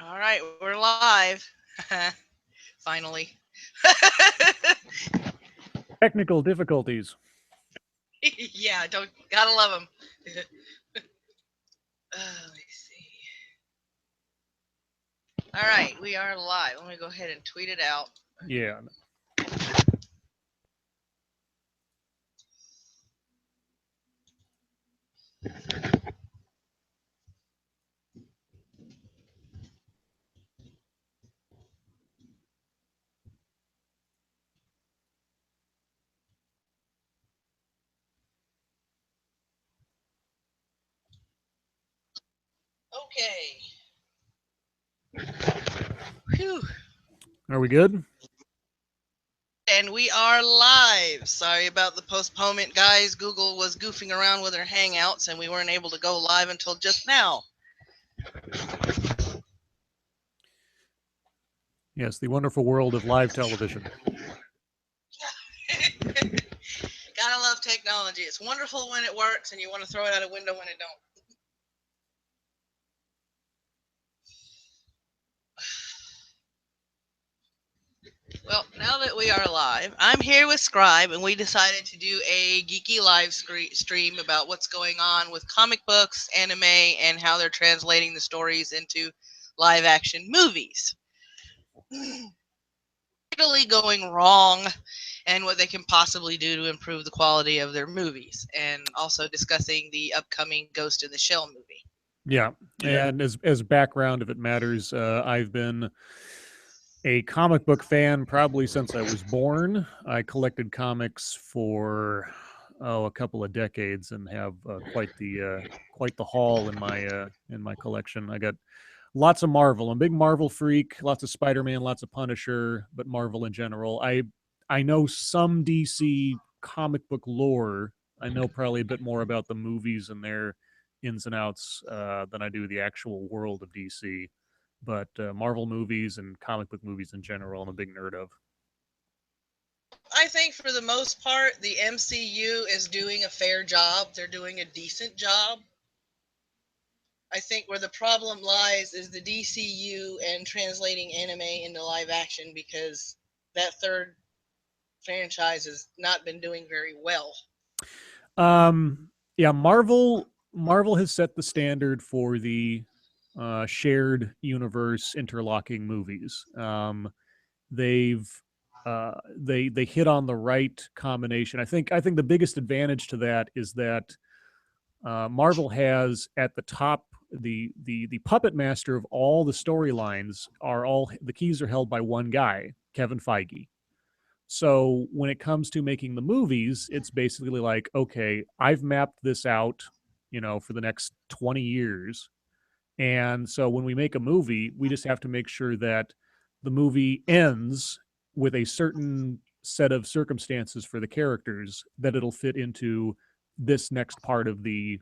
All right, we're live. Finally. Technical difficulties. Yeah, don't gotta love them. Let me see. All right, we are live. Let me go ahead and tweet it out. Yeah. Okay. Whew. Are we good? And we are live. Sorry about the postponement, guys. Google was goofing around with their Hangouts, and we weren't able to go live until just now. Yes, the wonderful world of live television. Gotta love technology. It's wonderful when it works, and you want to throw it out a window when it don't. Well, now that we are live, I'm here with Scribe, and we decided to do a geeky live stream about what's going on with comic books, anime, and how they're translating the stories into live action movies. Totally going wrong, and what they can possibly do to improve the quality of their movies, and also discussing the upcoming Ghost in the Shell movie. Yeah, and as background, if it matters, I've been a comic book fan probably since I was born. I collected comics for a couple of decades and have quite the haul in my collection. I got lots of Marvel. I'm a big Marvel freak. Lots of Spider-Man, lots of Punisher, but Marvel in general. I know some DC comic book lore. I know probably a bit more about the movies and their ins and outs than I do the actual world of DC. But Marvel movies and comic book movies in general, I'm a big nerd of. I think for the most part, the MCU is doing a fair job. They're doing a decent job. I think where the problem lies is the DCU and translating anime into live action, because that third franchise has not been doing very well. Yeah, Marvel has set the standard for the shared universe interlocking movies. They've they hit on the right combination. I think the biggest advantage to that is that Marvel has at the top the puppet master of all the storylines. Are all the keys are held by one guy, Kevin Feige. So when it comes to making the movies, it's basically like, okay, I've mapped this out, for the next 20 years. And so when we make a movie, we just have to make sure that the movie ends with a certain set of circumstances for the characters that it'll fit into this next part of the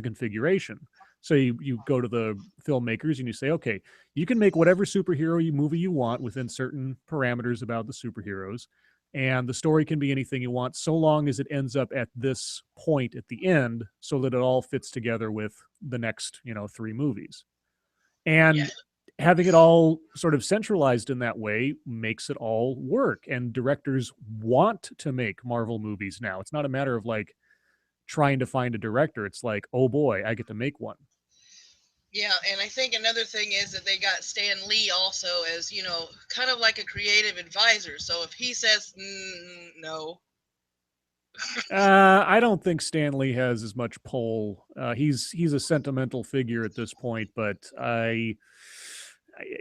configuration. So you go to the filmmakers and you say, okay, you can make whatever superhero movie you want within certain parameters about the superheroes, and the story can be anything you want, so long as it ends up at this point at the end, so that it all fits together with the next, three movies. Yeah. And having it all sort of centralized in that way makes it all work. And directors want to make Marvel movies now. It's not a matter of like trying to find a director. It's like, oh boy, I get to make one. Yeah, and I think another thing is that they got Stan Lee also as, kind of like a creative advisor. So if he says no. I don't think Stan Lee has as much pull. He's a sentimental figure at this point, but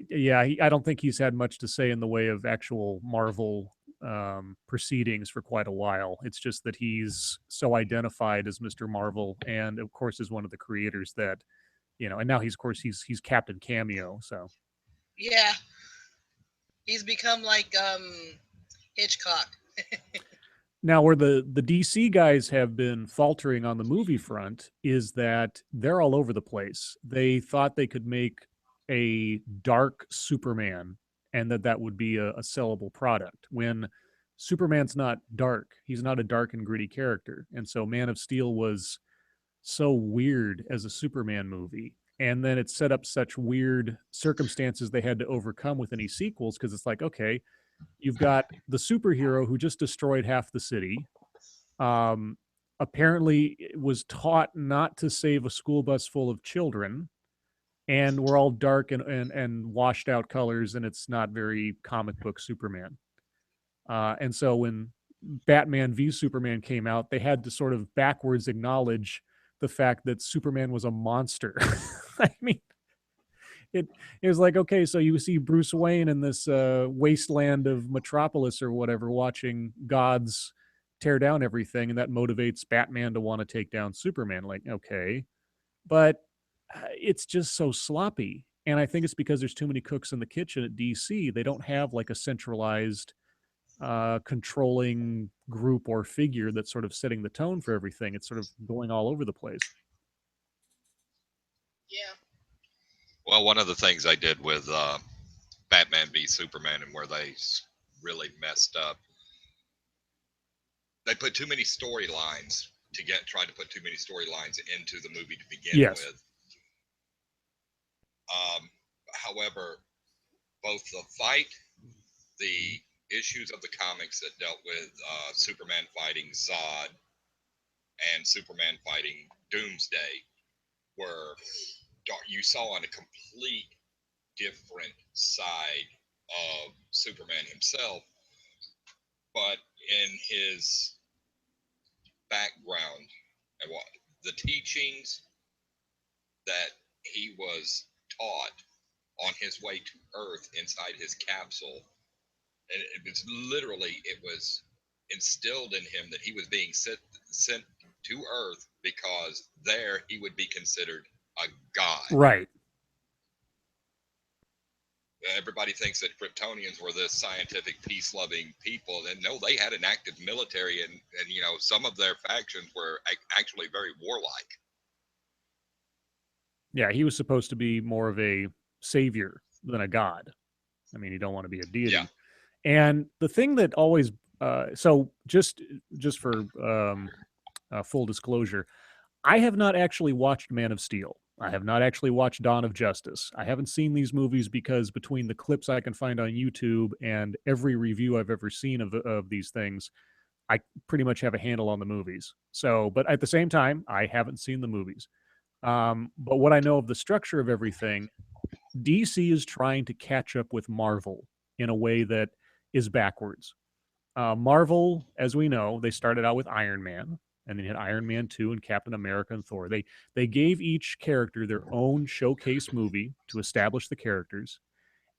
yeah, I don't think he's had much to say in the way of actual Marvel proceedings for quite a while. It's just that he's so identified as Mr. Marvel, and of course is one of the creators that, and now he's of course he's Captain Cameo. So Yeah, he's become like Hitchcock. now, where the DC guys have been faltering on the movie front is that they're all over the place. They thought they could make a dark Superman and that would be a sellable product, when Superman's not dark. He's not a dark and gritty character. And so Man of Steel was so weird as a Superman movie. and then it set up such weird circumstances they had to overcome with any sequels, because it's like, okay, you've got the superhero who just destroyed half the city. Um, Apparently, was taught not to save a school bus full of children, and we're all dark and washed out colors, and it's not very comic book Superman. And so when Batman v Superman came out, they had to sort of backwards acknowledge the fact that Superman was a monster. I mean, it it was like, okay, so you see Bruce Wayne in this wasteland of Metropolis or whatever, watching gods tear down everything, and that motivates Batman to want to take down Superman. Like, okay, but it's just so sloppy. And I think it's because there's too many cooks in the kitchen at DC. They don't have like a centralized controlling group or figure that's sort of setting the tone for everything. It's sort of going all over the place. Yeah. Well, one of the things I did with Batman v Superman, and where they really messed up, they put too many storylines tried to put too many storylines into the movie to begin with. However, both the fight, the issues of the comics that dealt with Superman fighting Zod and Superman fighting Doomsday were you saw on a complete different side of Superman himself, but in his background and what the teachings that he was taught on his way to Earth inside his capsule, and it was instilled in him that he was being sent to Earth because there he would be considered a god. Right. Everybody thinks that Kryptonians were this scientific, peace-loving people, and no, they had an active military, and some of their factions were actually very warlike. Yeah, he was supposed to be more of a savior than a god. I mean, you don't want to be a deity. Yeah. And the thing that always, so just for full disclosure, I have not actually watched Man of Steel. I have not actually watched Dawn of Justice. I haven't seen these movies because between the clips I can find on YouTube and every review I've ever seen of these things, I pretty much have a handle on the movies. So, but at the same time, I haven't seen the movies. But what I know of the structure of everything, DC is trying to catch up with Marvel in a way that is backwards. Marvel, as we know, they started out with Iron Man, and then had Iron Man 2 and Captain America and Thor. They gave each character their own showcase movie to establish the characters.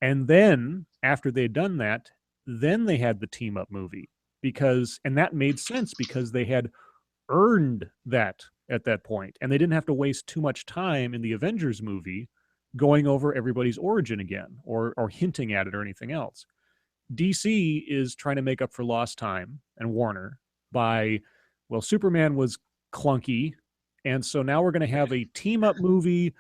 And then after they'd done that, then they had the team up movie, and that made sense because they had earned that at that point, and they didn't have to waste too much time in the Avengers movie going over everybody's origin again or hinting at it or anything else. DC is trying to make up for lost time, and Warner, by, well, Superman was clunky, and so now we're going to have a team up movie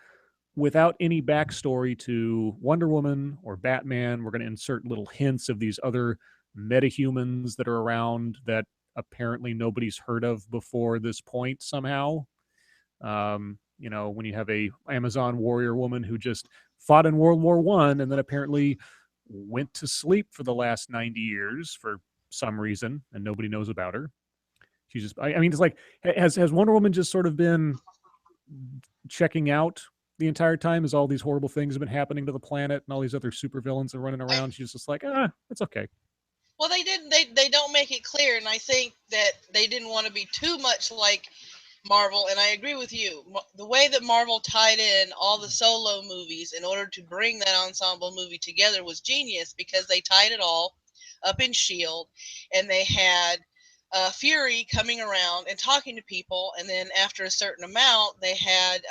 without any backstory to Wonder Woman or Batman. We're going to insert little hints of these other metahumans that are around that apparently nobody's heard of before this point somehow. When you have a Amazon warrior woman who just fought in World War I and then apparently went to sleep for the last 90 years for some reason, and nobody knows about her. She's just, I mean, it's like, has Wonder Woman just sort of been checking out the entire time as all these horrible things have been happening to the planet and all these other supervillains are running around? She's just like, it's okay. Well, they don't make it clear, and I think that they didn't want to be too much like Marvel, and I agree with you. The way that Marvel tied in all the solo movies in order to bring that ensemble movie together was genius, because they tied it all up in S.H.I.E.L.D., and they had Fury coming around and talking to people, and then after a certain amount, they had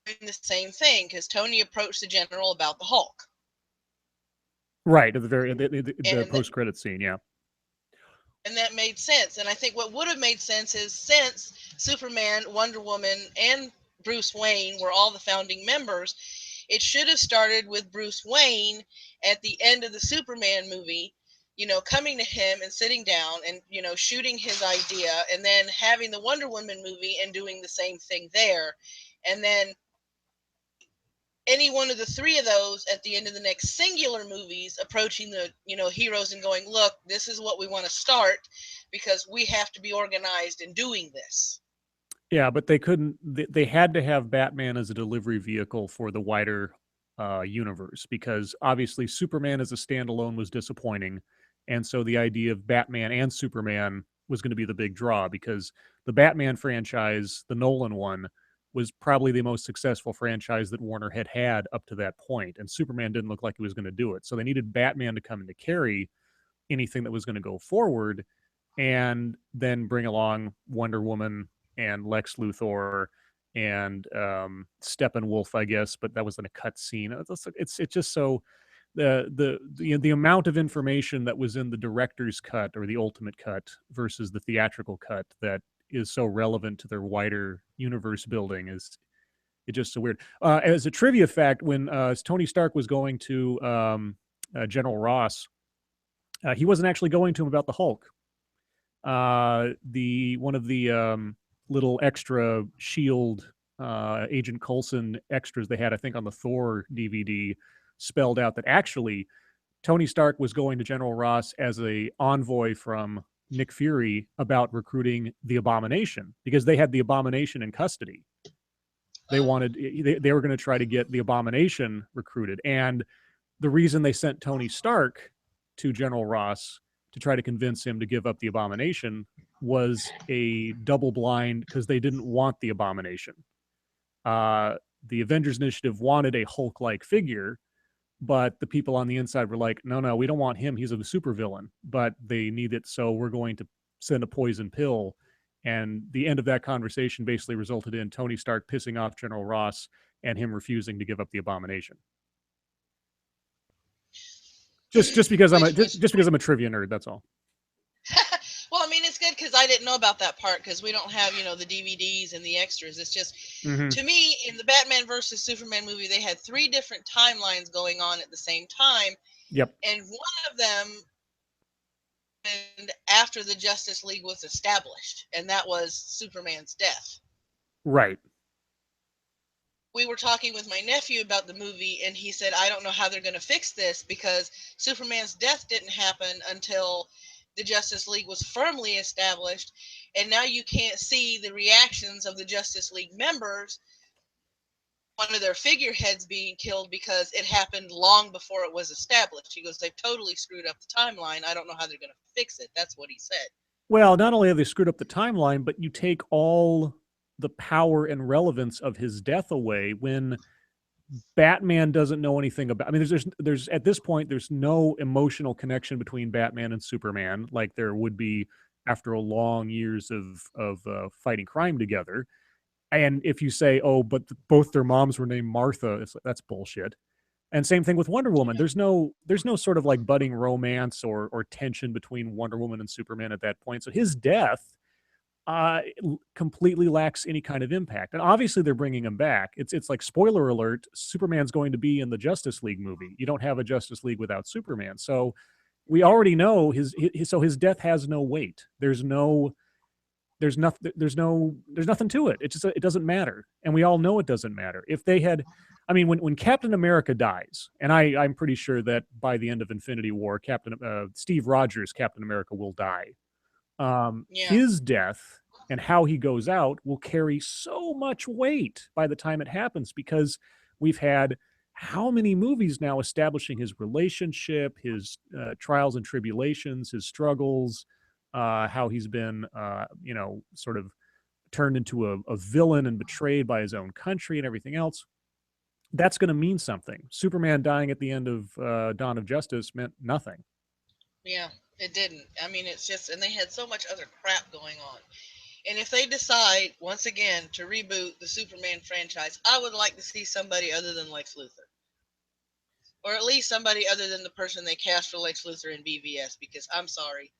doing the same thing, because Tony approached the general about the Hulk. Right, at the very the post-credit scene, yeah. And that made sense. And I think what would have made sense is, since Superman, Wonder Woman, and Bruce Wayne were all the founding members, it should have started with Bruce Wayne at the end of the Superman movie, coming to him and sitting down and, shooting his idea, and then having the Wonder Woman movie and doing the same thing there. And then any one of the three of those at the end of the next singular movies approaching the, heroes and going, look, this is what we want to start because we have to be organized in doing this. Yeah, but they couldn't. They had to have Batman as a delivery vehicle for the wider universe because obviously Superman as a standalone was disappointing, and so the idea of Batman and Superman was going to be the big draw because the Batman franchise, the Nolan one, was probably the most successful franchise that Warner had had up to that point, and Superman didn't look like he was going to do it. So they needed Batman to come in to carry anything that was going to go forward, and then bring along Wonder Woman and Lex Luthor and Steppenwolf, I guess, but that was in a cut scene. It's just so the amount of information that was in the director's cut or the ultimate cut versus the theatrical cut that is so relevant to their wider universe building is it's just so weird. As a trivia fact, when Tony Stark was going to General Ross, he wasn't actually going to him about the Hulk. The one of the little extra Shield Agent Coulson extras they had, I think, on the Thor DVD, spelled out that actually Tony Stark was going to General Ross as a envoy from Nick Fury about recruiting the Abomination because they had the Abomination in custody. They wanted they were going to try to get the Abomination recruited, and the reason they sent Tony Stark to General Ross to try to convince him to give up the Abomination was a double blind because they didn't want the Abomination. The Avengers Initiative wanted a Hulk-like figure, but the people on the inside were like, no, we don't want him. He's a supervillain, but they need it, so we're going to send a poison pill. And the end of that conversation basically resulted in Tony Stark pissing off General Ross and him refusing to give up the Abomination. Just because I'm a trivia nerd, that's all. Well, I mean, it's good because I didn't know about that part because we don't have, the DVDs and the extras. It's just, to me, in the Batman versus Superman movie, they had 3 different timelines going on at the same time. Yep. And one of them happened after the Justice League was established, and that was Superman's death. Right. We were talking with my nephew about the movie, and he said, I don't know how they're going to fix this because Superman's death didn't happen until the Justice League was firmly established, and now you can't see the reactions of the Justice League members, one of their figureheads being killed because it happened long before it was established. He goes, they've totally screwed up the timeline. I don't know how they're going to fix it. That's what he said. Well, not only have they screwed up the timeline, but you take all the power and relevance of his death away when Batman doesn't know anything about. I mean, there's at this point there's no emotional connection between Batman and Superman like there would be after a long years of fighting crime together. And if you say, oh, but both their moms were named Martha, that's bullshit. And same thing with Wonder Woman. There's no sort of like budding romance or tension between Wonder Woman and Superman at that point. So his death completely lacks any kind of impact. And obviously they're bringing him back. It's like, spoiler alert, Superman's going to be in the Justice League movie. You don't have a Justice League without Superman. So we already know his his death has no weight. There's nothing to it. It doesn't matter. And we all know it doesn't matter. If they had, I mean, when Captain America dies, and I'm pretty sure that by the end of Infinity War, Steve Rogers, Captain America, will die. His death and how he goes out will carry so much weight by the time it happens because we've had how many movies now establishing his relationship, his trials and tribulations, his struggles, how he's been, sort of turned into a villain and betrayed by his own country and everything else. That's going to mean something. Superman dying at the end of Dawn of Justice meant nothing. Yeah, it didn't. I mean, it's just, and they had so much other crap going on. And if they decide, once again, to reboot the Superman franchise, I would like to see somebody other than Lex Luthor. Or at least somebody other than the person they cast for Lex Luthor in BVS, because I'm sorry,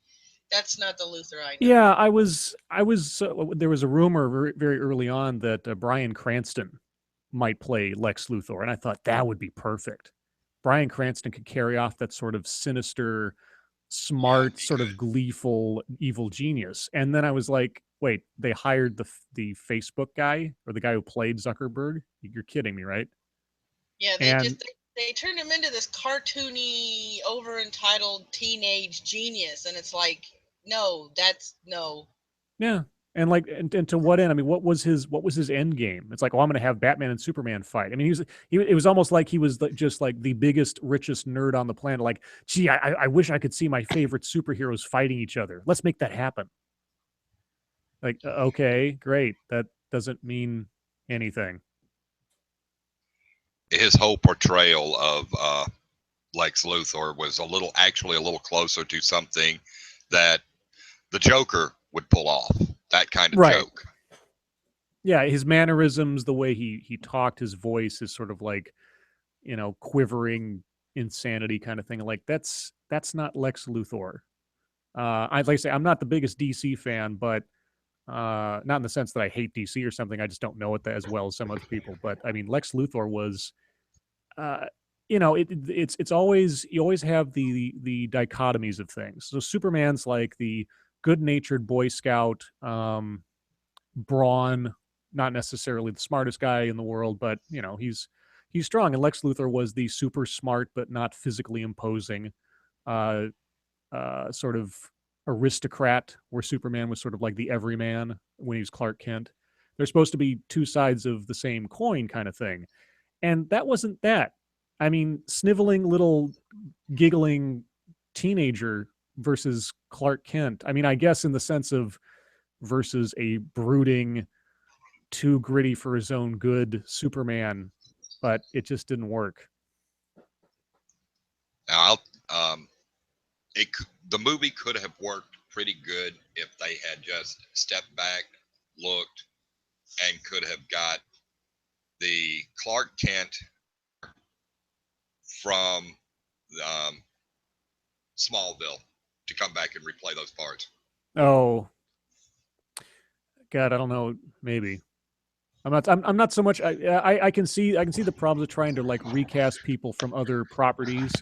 that's not the Luthor I know. Yeah, I was. There was a rumor very, very early on that Bryan Cranston might play Lex Luthor, and I thought that would be perfect. Bryan Cranston could carry off that sort of sinister, smart, sort of gleeful, evil genius. And then I was like, wait, they hired the Facebook guy or the guy who played Zuckerberg? You're kidding me, right? Yeah, And they turned him into this cartoony, over entitled teenage genius, and it's like, no, that's no. yeah, and like, and to what end? I mean, what was his end game? It's like, oh, I'm going to have Batman and Superman fight. I mean, it was almost like he was just like the biggest, richest nerd on the planet. Like, gee, I wish I could see my favorite superheroes fighting each other. Let's make that happen. Like, okay, great. That doesn't mean anything. His whole portrayal of Lex Luthor was actually a little closer to something that the Joker would pull off. That kind of joke. Yeah, his mannerisms, the way he talked, his voice is sort of like, quivering insanity kind of thing. Like that's not Lex Luthor. I'd like to say I'm not the biggest DC fan, but not in the sense that I hate DC or something. I just don't know it as well as some other people. But I mean, Lex Luthor was, it's always, you always have the dichotomies of things. So Superman's like the good-natured Boy Scout, brawn, not necessarily the smartest guy in the world, but he's strong. And Lex Luthor was the super smart but not physically imposing, sort of aristocrat, where Superman was sort of like the everyman when he was Clark Kent. They're supposed to be two sides of the same coin kind of thing. And that wasn't that. I mean, sniveling little giggling teenager versus Clark Kent. I mean, I guess in the sense of versus a brooding, too gritty for his own good Superman, but it just didn't work. Now, the movie could have worked pretty good if they had just stepped back, looked, and could have got the Clark Kent from Smallville to come back and replay those parts. Oh, God, I don't know. Maybe I'm not so much. I can see the problems of trying to like recast people from other properties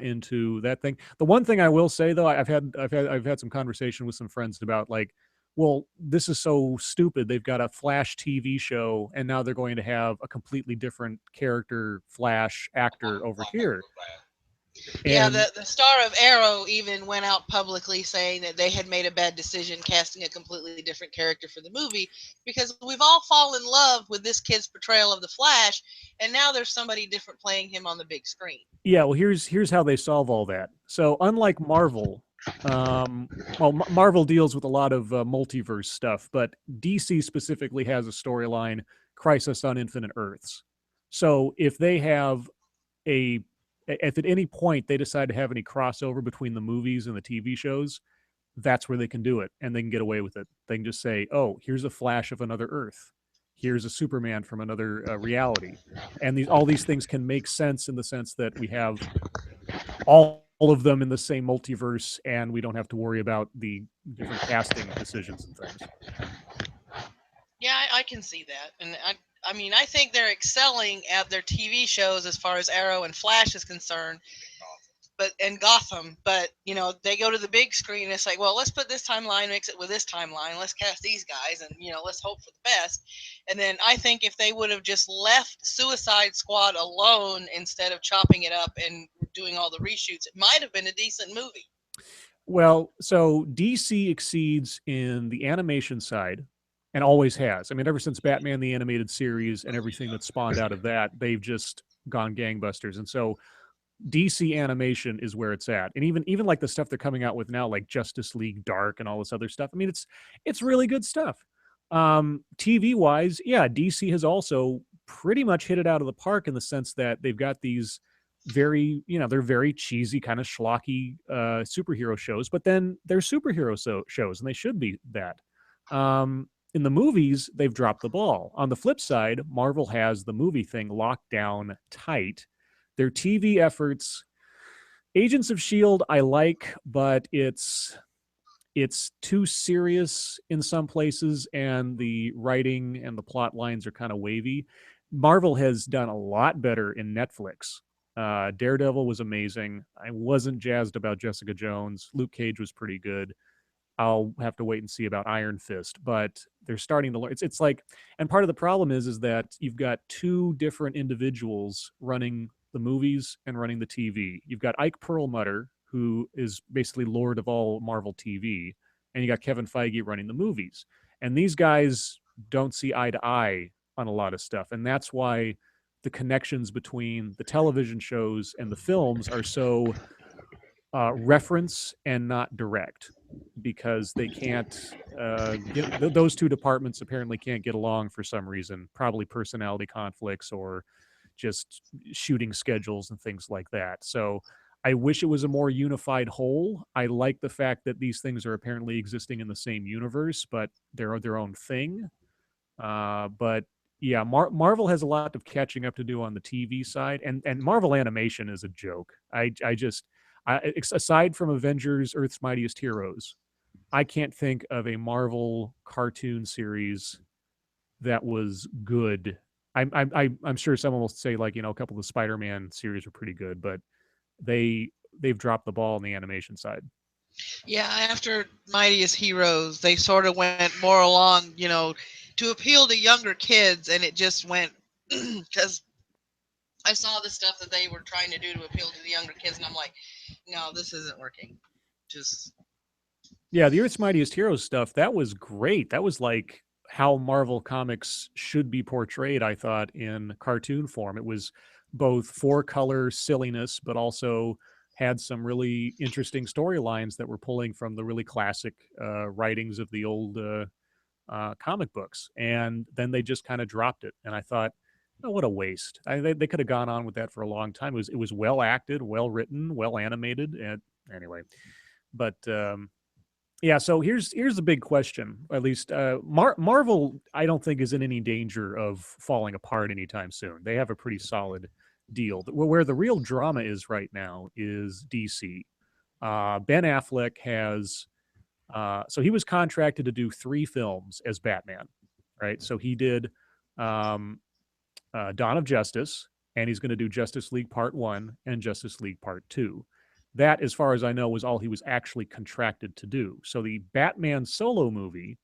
into that thing. The one thing I will say though, I've had some conversation with some friends about like, well, this is so stupid. They've got a Flash TV show, and now they're going to have a completely different character Flash actor over here. Yeah, the star of Arrow even went out publicly saying that they had made a bad decision casting a completely different character for the movie, because we've all fallen in love with this kid's portrayal of the Flash, and now there's somebody different playing him on the big screen. Yeah, well, here's how they solve all that. So unlike Marvel, Marvel deals with a lot of multiverse stuff, but DC specifically has a storyline, Crisis on Infinite Earths. So if they have if at any point they decide to have any crossover between the movies and the TV shows, that's where they can do it, and they can get away with it. They can just say, "Oh, here's a Flash of another Earth. Here's a Superman from another reality," and all these things can make sense in the sense that we have all of them in the same multiverse, and we don't have to worry about the different casting decisions and things. Yeah, I can see that, and I mean, I think they're excelling at their TV shows as far as Arrow and Flash is concerned, and Gotham. But they go to the big screen, and it's like, well, let's put this timeline, mix it with this timeline, let's cast these guys, and let's hope for the best. And then I think if they would have just left Suicide Squad alone instead of chopping it up and doing all the reshoots, it might have been a decent movie. Well, so DC exceeds in the animation side, and always has. I mean, ever since Batman the Animated Series and everything that spawned out of that, they've just gone gangbusters. And so DC animation is where it's at. And even like the stuff they're coming out with now, like Justice League Dark and all this other stuff. I mean, it's really good stuff. TV wise, yeah, DC has also pretty much hit it out of the park in the sense that they've got these very, they're very cheesy, kind of schlocky superhero shows, but then they're superhero shows, and they should be that. In the movies, they've dropped the ball. On the flip side, Marvel has the movie thing locked down tight. Their TV efforts, Agents of S.H.I.E.L.D., I like, but it's too serious in some places, and the writing and the plot lines are kind of wavy. Marvel has done a lot better in Netflix. Daredevil was amazing. I wasn't jazzed about Jessica Jones. Luke Cage was pretty good. I'll have to wait and see about Iron Fist, but they're starting to learn. It's like, and part of the problem is that you've got two different individuals running the movies and running the TV. You've got Ike Perlmutter, who is basically lord of all Marvel TV, and you got Kevin Feige running the movies. And these guys don't see eye to eye on a lot of stuff, and that's why the connections between the television shows and the films are so reference and not direct, because they can't those two departments apparently can't get along for some reason, probably personality conflicts or just shooting schedules and things like that. So I wish it was a more unified whole. I like the fact that these things are apparently existing in the same universe, but they're their own thing. But yeah, Marvel has a lot of catching up to do on the TV side, and Marvel animation is a joke. Aside from Avengers: Earth's Mightiest Heroes, I can't think of a Marvel cartoon series that was good. I'm sure someone will say, like, a couple of the Spider-Man series were pretty good, but they've dropped the ball on the animation side. Yeah, after Mightiest Heroes, they sort of went more along, to appeal to younger kids, and it just went because I saw the stuff that they were trying to do to appeal to the younger kids, and I'm like, no, this isn't working. Just Yeah, the Earth's Mightiest Heroes stuff, that was great. That was like how Marvel Comics should be portrayed, I thought, in cartoon form. It was both four color silliness, but also had some really interesting storylines that were pulling from the really classic writings of the old comic books. And then they just kind of dropped it. And I thought, oh, what a waste. They could have gone on with that for a long time. It was well acted, well written, well animated. And anyway, but yeah, so here's the big question. At least Marvel, I don't think, is in any danger of falling apart anytime soon. They have a pretty solid deal. Where the real drama is right now is DC. Ben Affleck has so he was contracted to do 3 films as Batman, right? So he did um, Dawn of Justice, and he's going to do Justice League Part 1 and Justice League Part 2. That, as far as I know, was all he was actually contracted to do. So the Batman solo movie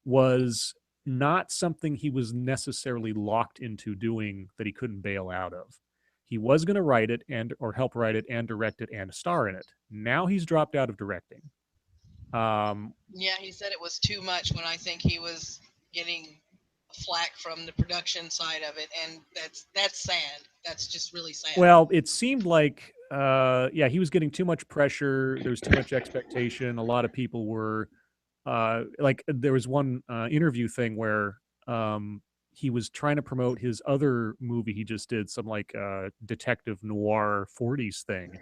was not something he was necessarily locked into doing that he couldn't bail out of. He was going to write it and or help write it and direct it and star in it. Now he's dropped out of directing. yeah, he said it was too much when I think he was getting flack from the production side of it, and that's sad. That's just really sad. Well, it seemed like yeah, he was getting too much pressure. There was too much expectation. A lot of people were like, there was one interview thing where he was trying to promote his other movie he just did, some like detective noir 40s thing,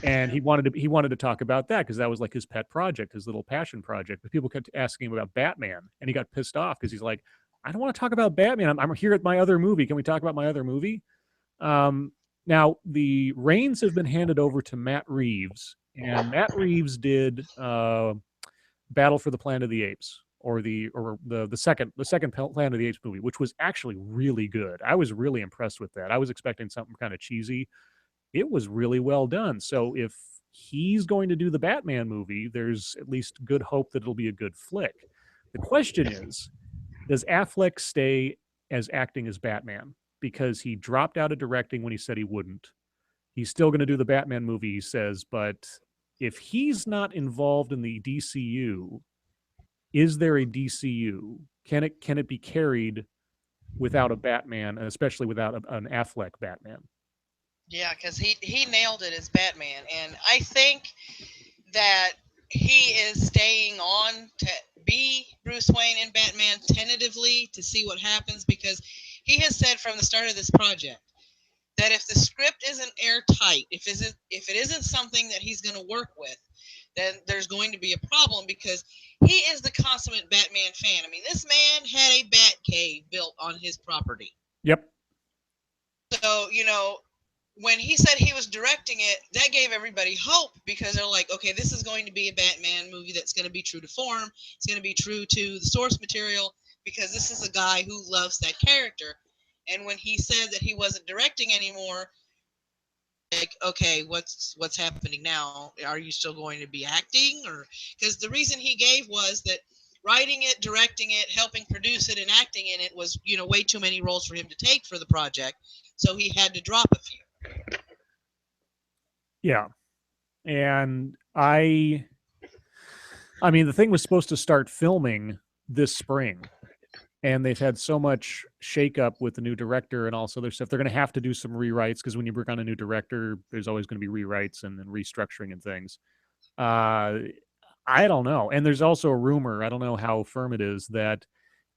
and he wanted to talk about that because that was like his pet project, his little passion project. But people kept asking him about Batman, and he got pissed off because he's like, I don't want to talk about Batman. I'm here at my other movie. Can we talk about my other movie? Now the reins have been handed over to Matt Reeves, and Matt Reeves did Battle for the Planet of the Apes, or the second Planet of the Apes movie, which was actually really good. I was really impressed with that. I was expecting something kind of cheesy. It was really well done. So if he's going to do the Batman movie, there's at least good hope that it'll be a good flick. The question is, does Affleck stay as acting as Batman? Because he dropped out of directing when he said he wouldn't. He's still going to do the Batman movie, he says, but if he's not involved in the DCU, is there a DCU? Can it be carried without a Batman, and especially without an Affleck Batman? Yeah, because he nailed it as Batman, and I think that he is staying on to be Bruce Wayne and Batman tentatively to see what happens, because he has said from the start of this project that if the script isn't airtight, if it isn't something that he's going to work with, then there's going to be a problem, because he is the consummate Batman fan. I mean, this man had a bat cave built on his property. Yep. So, when he said he was directing it, that gave everybody hope, because they're like, okay, this is going to be a Batman movie that's going to be true to form. It's going to be true to the source material, because this is a guy who loves that character. And when he said that he wasn't directing anymore, okay, what's happening now? Are you still going to be acting? Or because the reason he gave was that writing it, directing it, helping produce it, and acting in it was, way too many roles for him to take for the project, so he had to drop a few. Yeah. And I mean, the thing was supposed to start filming this spring, and they've had so much shakeup with the new director and all this other stuff. They're going to have to do some rewrites because when you bring on a new director, there's always going to be rewrites and restructuring and things. I don't know. And there's also a rumor, I don't know how firm it is, that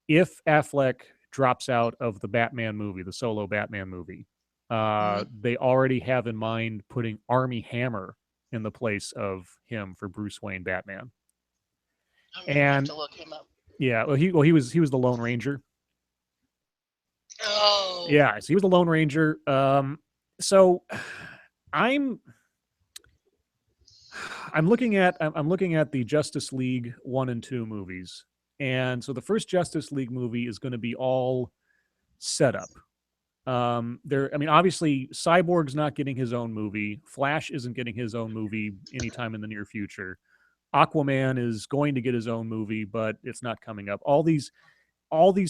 if Affleck drops out of the Batman movie, the solo Batman movie, they already have in mind putting Army Hammer in the place of him for Bruce Wayne Batman. I'm gonna have And to look him up. yeah, well, he was the Lone Ranger. Oh, Yeah, so he was the Lone Ranger. So I'm looking at the Justice League 1 and 2 movies. And so the first Justice League movie is going to be all set up. I mean, obviously Cyborg's not getting his own movie. Flash isn't getting his own movie anytime in the near future. Aquaman is going to get his own movie, but it's not coming up. All these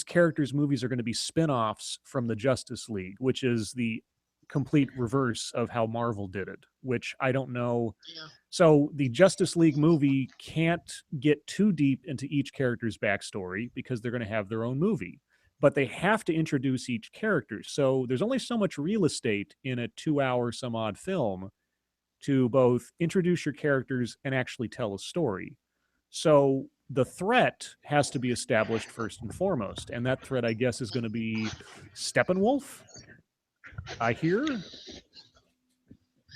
characters' movies are going to be spin-offs from the Justice League, which is the complete reverse of how Marvel did it, which I don't know. yeah. So the Justice League movie can't get too deep into each character's backstory because they're going to have their own movie. But they have to introduce each character. So there's only so much real estate in a 2-hour some odd film to both introduce your characters and actually tell a story. So the threat has to be established first and foremost. And that threat, I guess, is going to be Steppenwolf, I hear.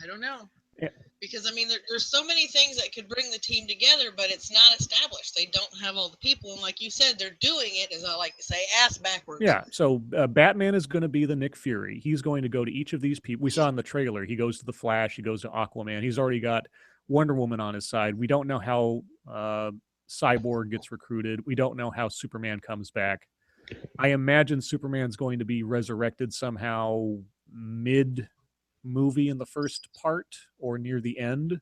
I don't know. Yeah. Because, I mean, there's so many things that could bring the team together, but it's not established. They don't have all the people. And like you said, they're doing it, as I like to say, ass backwards. Yeah, so Batman is going to be the Nick Fury. He's going to go to each of these people. We saw in the trailer, he goes to the Flash, he goes to Aquaman. He's already got Wonder Woman on his side. We don't know how Cyborg gets recruited. We don't know how Superman comes back. I imagine Superman's going to be resurrected somehow mid-movie in the first part or near the end,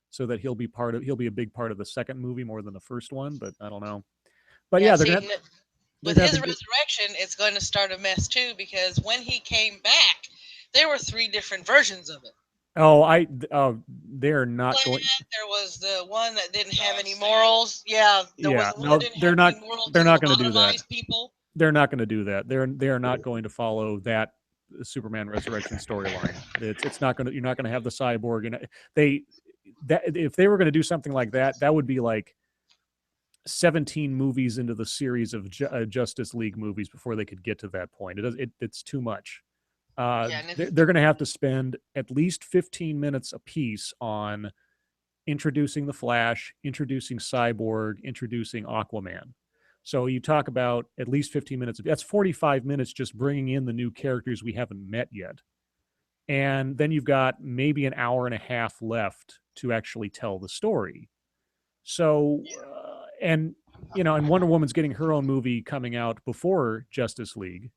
so that he'll be a big part of the second movie more than the first one, but I don't know. But yeah, they're See, with his resurrection, it's going to start a mess too, because when he came back, there were 3 different versions of it. They're not going. There was the one that didn't have any morals. Yeah, they're not going to do that. People. They're not going to do that. They're not going to follow that Superman resurrection storyline. It's not going to. You're not going to have the cyborg, and if they were going to do something like that, that would be like 17 movies into the series of Justice League movies before they could get to that point. It's too much. They're going to have to spend at least 15 minutes a piece on introducing the Flash, introducing Cyborg, introducing Aquaman. So you talk about at least 15 minutes. That's 45 minutes just bringing in the new characters we haven't met yet. And then you've got maybe an hour and a half left to actually tell the story. So, and Wonder Woman's getting her own movie coming out before Justice League.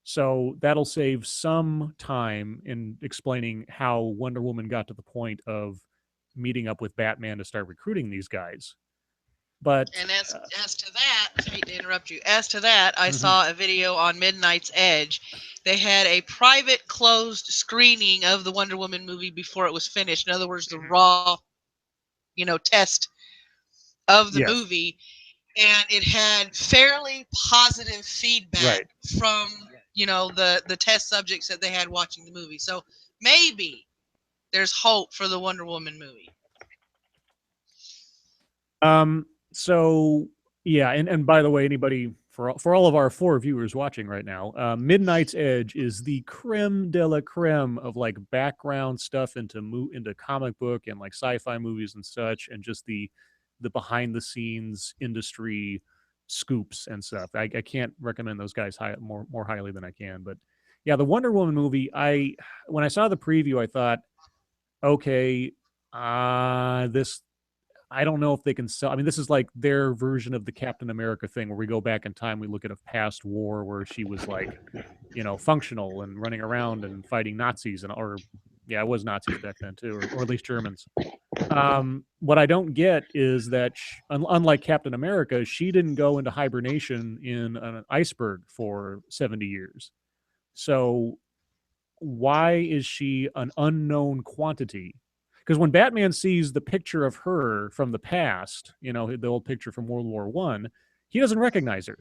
So that'll save some time in explaining how Wonder Woman got to the point of meeting up with Batman to start recruiting these guys. But and as to that, I hate to interrupt you. As to that, I saw a video on Midnight's Edge. They had a private, closed screening of the Wonder Woman movie before it was finished. In other words, the raw, test of the movie, and it had fairly positive feedback from the test subjects that they had watching the movie. So maybe there's hope for the Wonder Woman movie. So yeah, and by the way, anybody, for all of our 4 viewers watching right now, Midnight's Edge is the creme de la creme of like background stuff into comic book and like sci-fi movies and such, and just the behind the scenes industry scoops and stuff. I can't recommend those guys more highly than I can. But yeah, the Wonder Woman movie, when I saw the preview, I thought, okay, this, I don't know if they can sell. I mean, this is like their version of the Captain America thing where we go back in time, we look at a past war where she was like, functional and running around and fighting Nazis or Yeah, it was Nazis back then too, or at least Germans. What I don't get is that, unlike Captain America, she didn't go into hibernation in an iceberg for 70 years. So why is she an unknown quantity? Because when Batman sees the picture of her from the past, the old picture from World War One, he doesn't recognize her.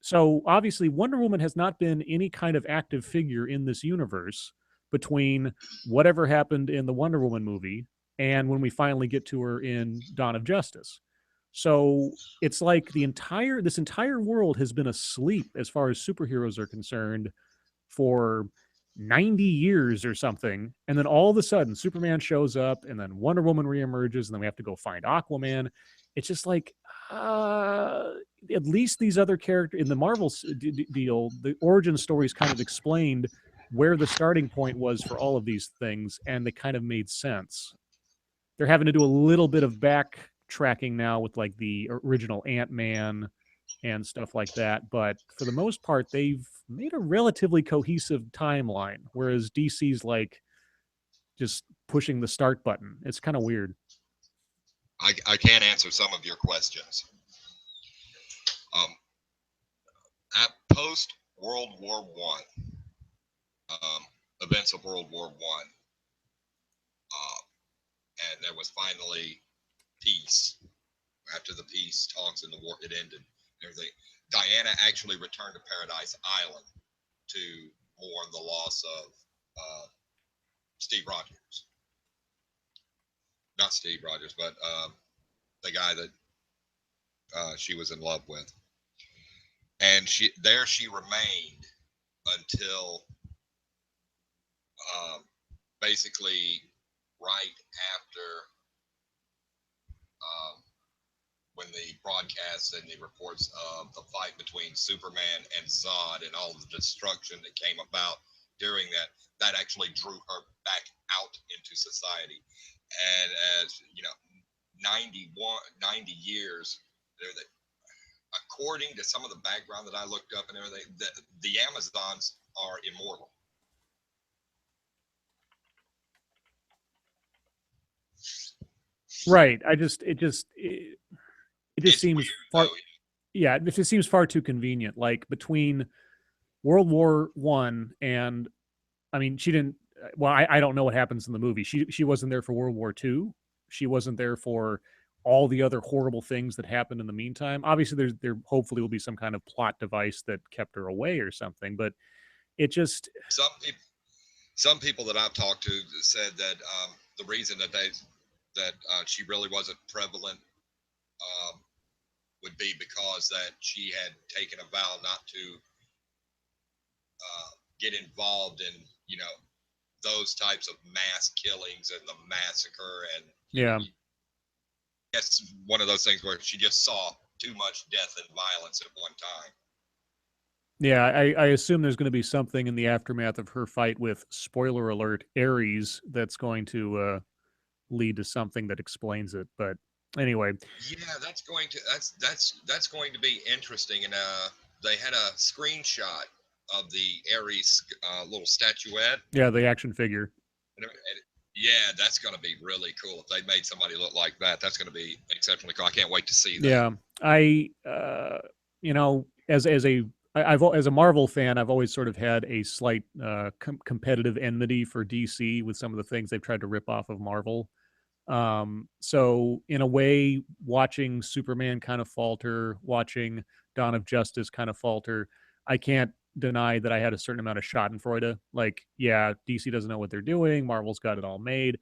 So obviously, Wonder Woman has not been any kind of active figure in this universe between whatever happened in the Wonder Woman movie and when we finally get to her in Dawn of Justice. So it's like this entire world has been asleep as far as superheroes are concerned for 90 years or something. And then all of a sudden, Superman shows up, and then Wonder Woman reemerges, and then we have to go find Aquaman. It's just like, at least these other characters in the Marvel deal, the origin stories kind of explained where the starting point was for all of these things, and they kind of made sense. They're having to do a little bit of backtracking now with like the original Ant-Man and stuff like that. But for the most part, they've made a relatively cohesive timeline, whereas DC's like just pushing the start button. It's kind of weird. I can answer some of your questions. At post World War One, events of World War One, and there was finally peace. After the peace talks and the war had ended, and everything, Diana actually returned to Paradise Island to mourn the loss of Steve Rogers. Not Steve Rogers, but the guy that she was in love with. And she remained until basically right after when the broadcasts and the reports of the fight between Superman and Zod and all the destruction that came about during that actually drew her back out into society. And as you know, 90 years, according to some of the background that I looked up and everything, the Amazons are immortal. Right. It just seems weird, far. though. Yeah, it just seems far too convenient. Like between World War One and, I mean, she didn't. Well, I don't know what happens in the movie. She wasn't there for World War Two. She wasn't there for all the other horrible things that happened in the meantime. Obviously, there hopefully will be some kind of plot device that kept her away or something. But it just, some people that I've talked to said that the reason that she really wasn't prevalent would be because that she had taken a vow not to get involved in those types of mass killings and the massacre, and yeah. That's one of those things where she just saw too much death and violence at one time. Yeah, I assume there's going to be something in the aftermath of her fight with, spoiler alert, Ares that's going to lead to something that explains it. But anyway, yeah, that's going to be interesting. And they had a screenshot of the Ares little statuette. Yeah, the action figure. And yeah, that's going to be really cool if they made somebody look like that. That's going to be exceptionally cool. I can't wait to see that. Yeah, as a Marvel fan, I've always sort of had a slight competitive enmity for DC with some of the things they've tried to rip off of Marvel. So in a way, watching Superman kind of falter, watching Dawn of Justice kind of falter, I can't deny that I had a certain amount of schadenfreude. Like, yeah, DC doesn't know what they're doing. Marvel's got it all made.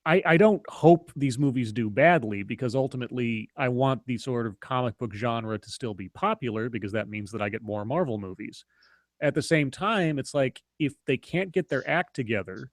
I don't hope these movies do badly, because ultimately I want the sort of comic book genre to still be popular, because that means that I get more Marvel movies. At the same time, it's like, if they can't get their act together,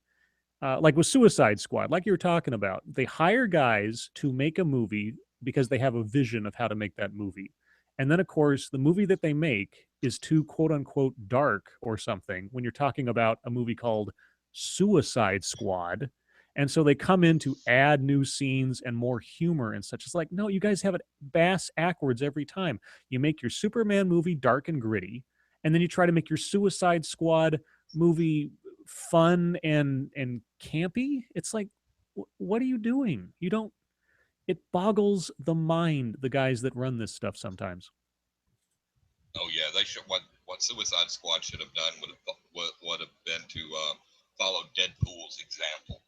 like with Suicide Squad, like you were talking about, they hire guys to make a movie because they have a vision of how to make that movie. And then, of course, the movie that they make is too quote unquote dark or something when you're talking about a movie called Suicide Squad. And so they come in to add new scenes and more humor and such. It's like, no, you guys have it bass backwards every time. You make your Superman movie dark and gritty, and then you try to make your Suicide Squad movie fun and campy. It's like, what are you doing? You don't. It boggles the mind. The guys that run this stuff sometimes. Oh yeah, they should. What Suicide Squad should have done would have been to follow Deadpool's example.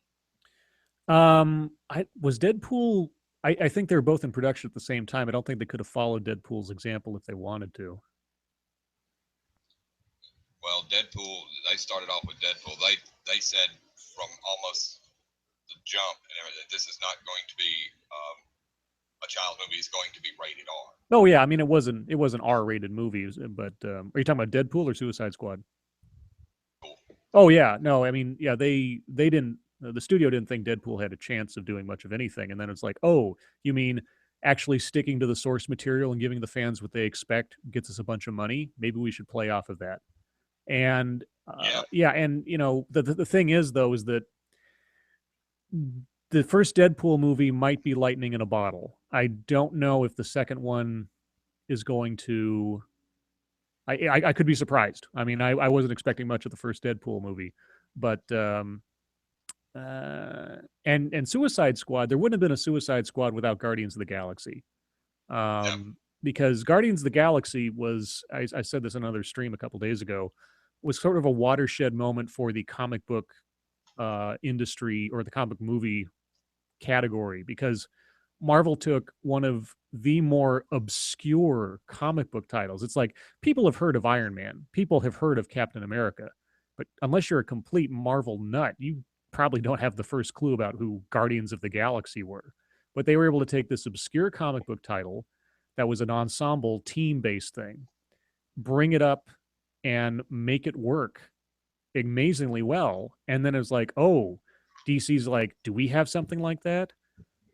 I was Deadpool. I think they were both in production at the same time. I don't think they could have followed Deadpool's example if they wanted to. Well, Deadpool. They started off with Deadpool. They said from almost the jump and everything, this is not going to be a child movie. It's going to be rated R. Oh yeah, I mean it wasn't R-rated movies, but are you talking about Deadpool or Suicide Squad? Cool. Oh yeah, no, I mean yeah, they didn't. The studio didn't think Deadpool had a chance of doing much of anything, and then it's like, oh, you mean actually sticking to the source material and giving the fans what they expect gets us a bunch of money? Maybe we should play off of that. And yeah, and you know the thing is though is that the first Deadpool movie might be lightning in a bottle. I don't know if the second one is going to. I could be surprised. I mean, I wasn't expecting much of the first Deadpool movie, but and Suicide Squad, there wouldn't have been a Suicide Squad without Guardians of the Galaxy, because Guardians of the Galaxy was I said this in another stream a couple days ago, was sort of a watershed moment for the comic book industry or the comic movie category, because Marvel took one of the more obscure comic book titles. It's like people have heard of Iron Man, people have heard of Captain America, but unless you're a complete Marvel nut, you probably don't have the first clue about who Guardians of the Galaxy were. But they were able to take this obscure comic book title that was an ensemble team based thing, bring it up and make it work amazingly well. And then it's like, oh, DC's like, do we have something like that?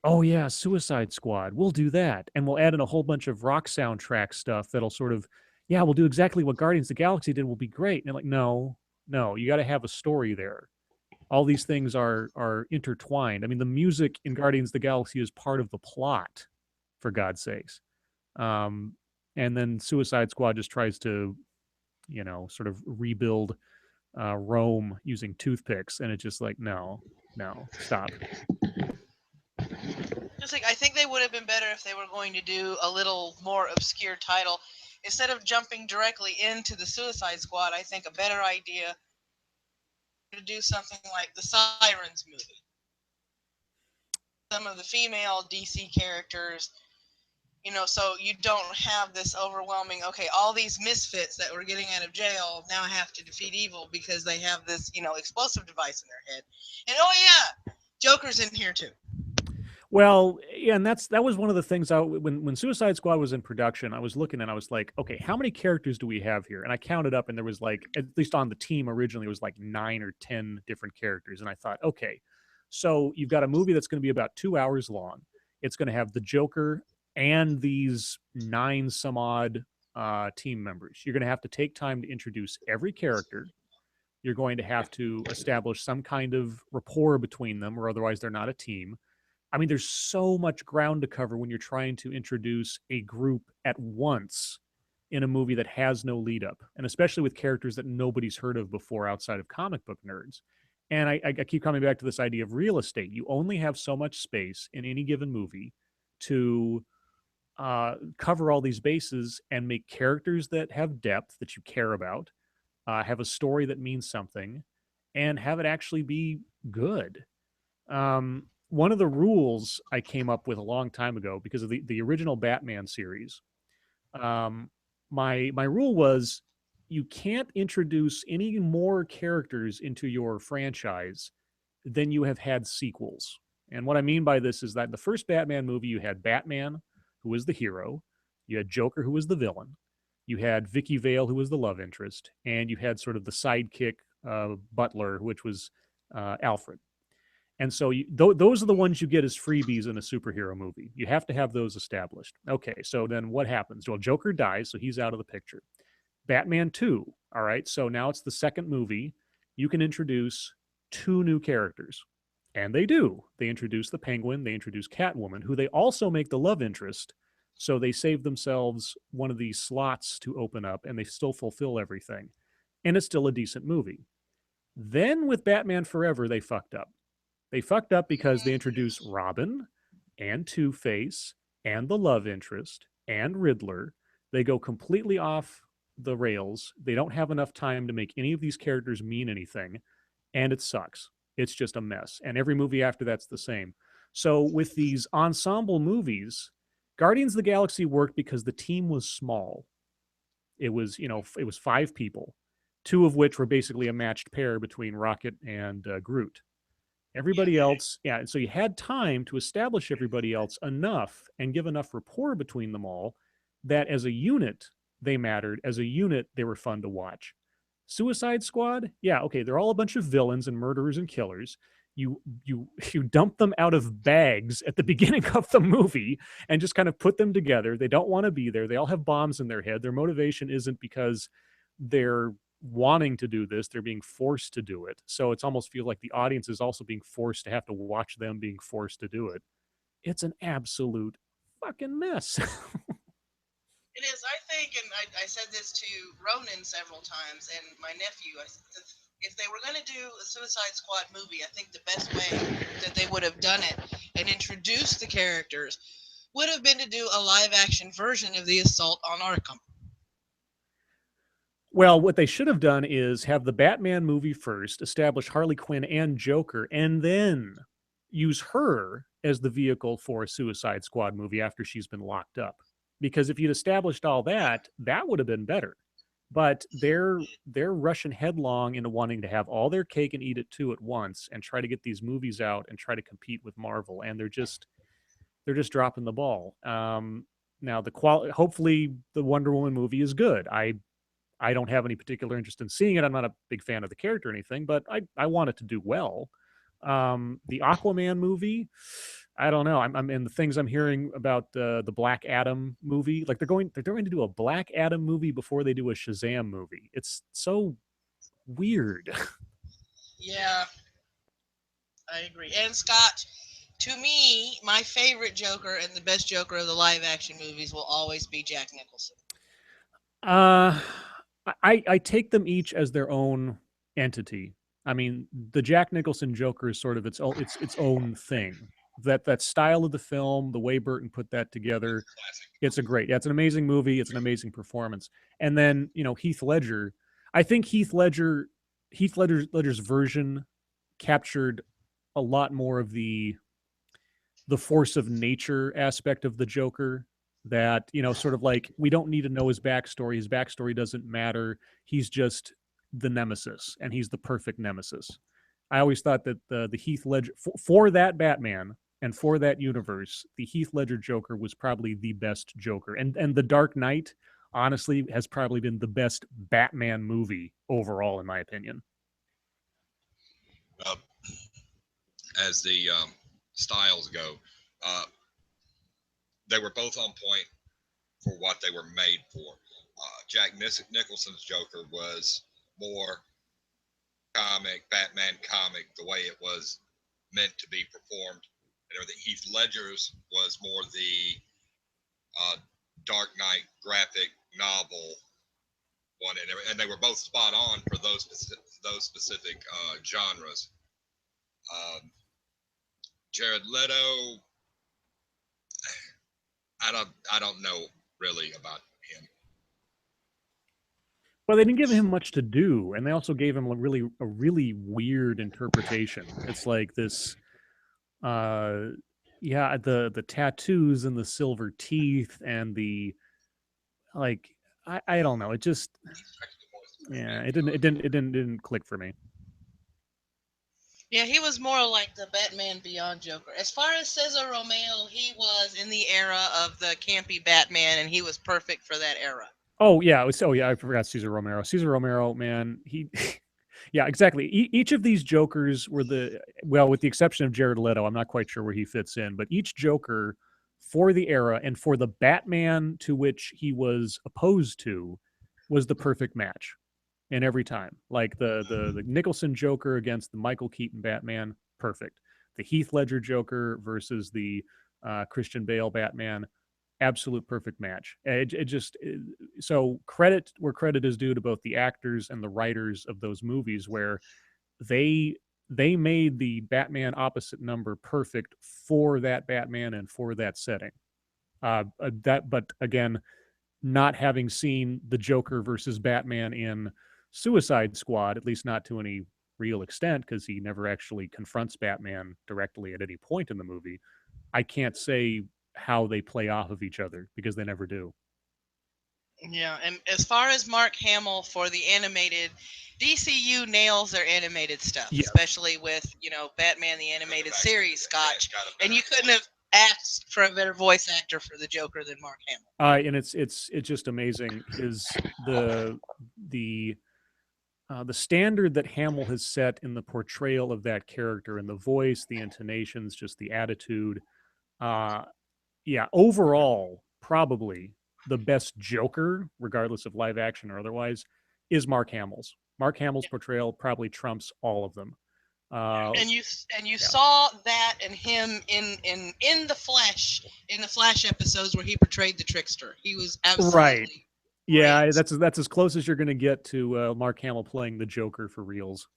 Oh yeah, Suicide Squad. We'll do that, and we'll add in a whole bunch of rock soundtrack stuff that'll sort of, yeah, we'll do exactly what Guardians of the Galaxy did. Will be great. And like, no, you got to have a story there. All these things are intertwined. I mean, the music in Guardians of the Galaxy is part of the plot, for God's sakes. Um, and then Suicide Squad just tries to, you know, sort of rebuild Rome using toothpicks, and it's just like, no, stop. Just like, I think they would have been better if they were going to do a little more obscure title instead of jumping directly into the Suicide Squad. I think a better idea to do something like the Sirens movie. Some of the female DC characters, you know, so you don't have this overwhelming, okay, all these misfits that were getting out of jail now have to defeat evil because they have this, you know, explosive device in their head. And oh yeah, Joker's in here too. Well, yeah, and that was one of the things when Suicide Squad was in production, I was looking and I was like, okay, how many characters do we have here? And I counted up, and there was like, at least on the team originally, it was like 9 or 10 different characters. And I thought, okay, so you've got a movie that's going to be about 2 hours long. It's going to have the Joker and these 9 some odd team members. You're going to have to take time to introduce every character. You're going to have to establish some kind of rapport between them, or otherwise they're not a team. I mean, there's so much ground to cover when you're trying to introduce a group at once in a movie that has no lead up, and especially with characters that nobody's heard of before outside of comic book nerds. And I keep coming back to this idea of real estate. You only have so much space in any given movie to cover all these bases and make characters that have depth that you care about, have a story that means something, and have it actually be good. One of the rules I came up with a long time ago because of the original Batman series, my rule was you can't introduce any more characters into your franchise than you have had sequels. And what I mean by this is that in the first Batman movie, you had Batman, who was the hero, you had Joker, who was the villain, you had Vicky Vale, who was the love interest, and you had sort of the sidekick butler, which was Alfred. And so those are the ones you get as freebies in a superhero movie. You have to have those established. Okay, so then what happens? Well, Joker dies, so he's out of the picture. Batman 2, all right, so now it's the second movie. You can introduce 2 new characters. And they do. They introduce the Penguin, they introduce Catwoman, who they also make the love interest. So they save themselves one of these slots to open up, and they still fulfill everything. And it's still a decent movie. Then with Batman Forever, they fucked up. They fucked up because they introduced Robin and Two-Face and the love interest and Riddler. They go completely off the rails. They don't have enough time to make any of these characters mean anything, and it sucks. It's just a mess. And every movie after that's the same. So with these ensemble movies, Guardians of the Galaxy worked because the team was small. It was, it was 5 people, 2 of which were basically a matched pair between Rocket and Groot. Everybody else, yeah. And so you had time to establish everybody else enough and give enough rapport between them all that as a unit, they mattered. As a unit, they were fun to watch. Suicide Squad, yeah, okay, they're all a bunch of villains and murderers and killers. You dump them out of bags at the beginning of the movie and just kind of put them together. They don't want to be there. They all have bombs in their head. Their motivation isn't because they're wanting to do this, they're being forced to do it. So it's almost feel like the audience is also being forced to have to watch them being forced to do it. It's an absolute fucking mess. It is. I think, and I said this to Ronan several times, and my nephew. If they were going to do a Suicide Squad movie, I think the best way that they would have done it and introduced the characters would have been to do a live-action version of the Assault on Arkham. Well, what they should have done is have the Batman movie first, establish Harley Quinn and Joker, and then use her as the vehicle for a Suicide Squad movie after she's been locked up. Because if you'd established all that, that would have been better. But they're rushing headlong into wanting to have all their cake and eat it too at once and try to get these movies out and try to compete with Marvel. And they're just dropping the ball. Now hopefully the Wonder Woman movie is good. I don't have any particular interest in seeing it. I'm not a big fan of the character or anything, but I want it to do well. The Aquaman movie, I don't know. I'm in the things I'm hearing about the Black Adam movie. Like they're going to do a Black Adam movie before they do a Shazam movie. It's so weird. Yeah, I agree. And Scott, to me, my favorite Joker and the best Joker of the live-action movies will always be Jack Nicholson. I take them each as their own entity. I mean, the Jack Nicholson Joker is sort of its own thing. That style of the film, the way Burton put that together, it's an amazing movie. It's an amazing performance. And then Heath Ledger. I think Heath Ledger's version captured a lot more of the force of nature aspect of the Joker. That sort of like, we don't need to know his backstory. His backstory doesn't matter. He's just the nemesis, and he's the perfect nemesis. I always thought that the Heath Ledger for that Batman and for that universe, the Heath Ledger Joker was probably the best Joker. And The Dark Knight, honestly, has probably been the best Batman movie overall, in my opinion. As the styles go, they were both on point for what they were made for. Jack Nicholson's Joker was more Batman comic, the way it was meant to be performed. And everything. Heath Ledger's was more the Dark Knight graphic novel one, and they were both spot on for those specific genres. Jared Leto, I don't know really about him. Well, they didn't give him much to do, and they also gave him a really weird interpretation. It's like this, the tattoos and the silver teeth and the I don't know. It just it didn't click for me. Yeah, he was more like the Batman Beyond Joker. As far as Cesar Romero, he was in the era of the campy Batman, and he was perfect for that era. Oh yeah, I forgot Cesar Romero. Cesar Romero, man, he, yeah, exactly. Each of these Jokers were with the exception of Jared Leto, I'm not quite sure where he fits in, but each Joker for the era and for the Batman to which he was opposed to was the perfect match. And every time, like the Nicholson Joker against the Michael Keaton Batman, perfect. The Heath Ledger Joker versus the Christian Bale Batman, absolute perfect match. So credit where credit is due to both the actors and the writers of those movies, where they they made the Batman opposite number perfect for that Batman and for that setting. But again, not having seen the Joker versus Batman in Suicide Squad, at least not to any real extent, because he never actually confronts Batman directly at any point in the movie, I can't say how they play off of each other because they never do. Yeah, and as far as Mark Hamill for the animated, DCU nails their animated stuff, Yes. especially with, Batman the Animated Series, Scotch. And you couldn't have asked for a better voice actor for the Joker than Mark Hamill. And it's just amazing the the standard that Hamill has set in the portrayal of that character and the voice, the intonations, just the attitude. Yeah, overall, probably the best Joker, regardless of live action or otherwise, is Mark Hamill's. Mark Hamill's portrayal probably trumps all of them. And you saw that and him in the Flash episodes where he portrayed the trickster. He was absolutely right. Yeah, great. that's as close as you're going to get to Mark Hamill playing the Joker for reals.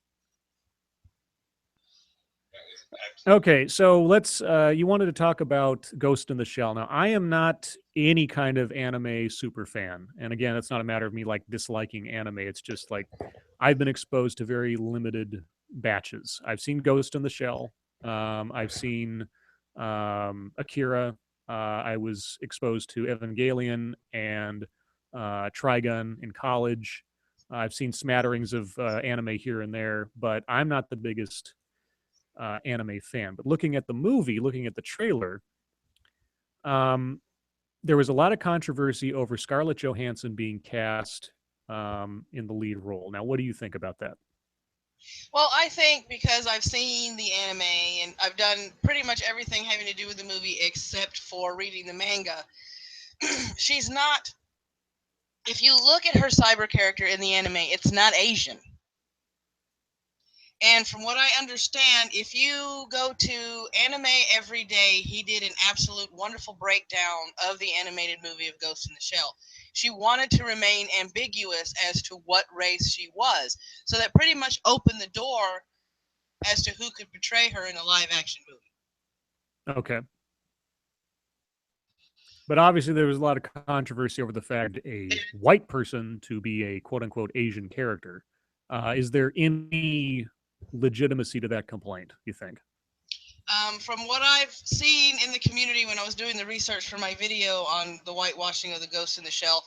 Okay, so let's. You wanted to talk about Ghost in the Shell. Now, I am not any kind of anime super fan, and again, it's not a matter of me like disliking anime. It's just like I've been exposed to very limited batches. I've seen Ghost in the Shell. I've seen Akira. I was exposed to Evangelion and Trigun in college. I've seen smatterings of anime here and there, but I'm not the biggest anime fan. But looking at the movie, looking at the trailer, there was a lot of controversy over Scarlett Johansson being cast in the lead role. Now, what do you think about that? Well, I think because I've seen the anime and I've done pretty much everything having to do with the movie except for reading the manga, she's not. If you look at her cyber character in the anime, it's not Asian. And from what I understand, if you go to Anime Every Day, he did an absolute wonderful breakdown of the animated movie of Ghost in the Shell. She wanted to remain ambiguous as to what race she was. So that pretty much opened the door as to who could portray her in a live action movie. Okay. But obviously, there was a lot of controversy over the fact a white person to be a quote unquote Asian character. Is there any legitimacy to that complaint, you think? From what I've seen in the community when I was doing the research for my video on the whitewashing of the Ghost in the Shell,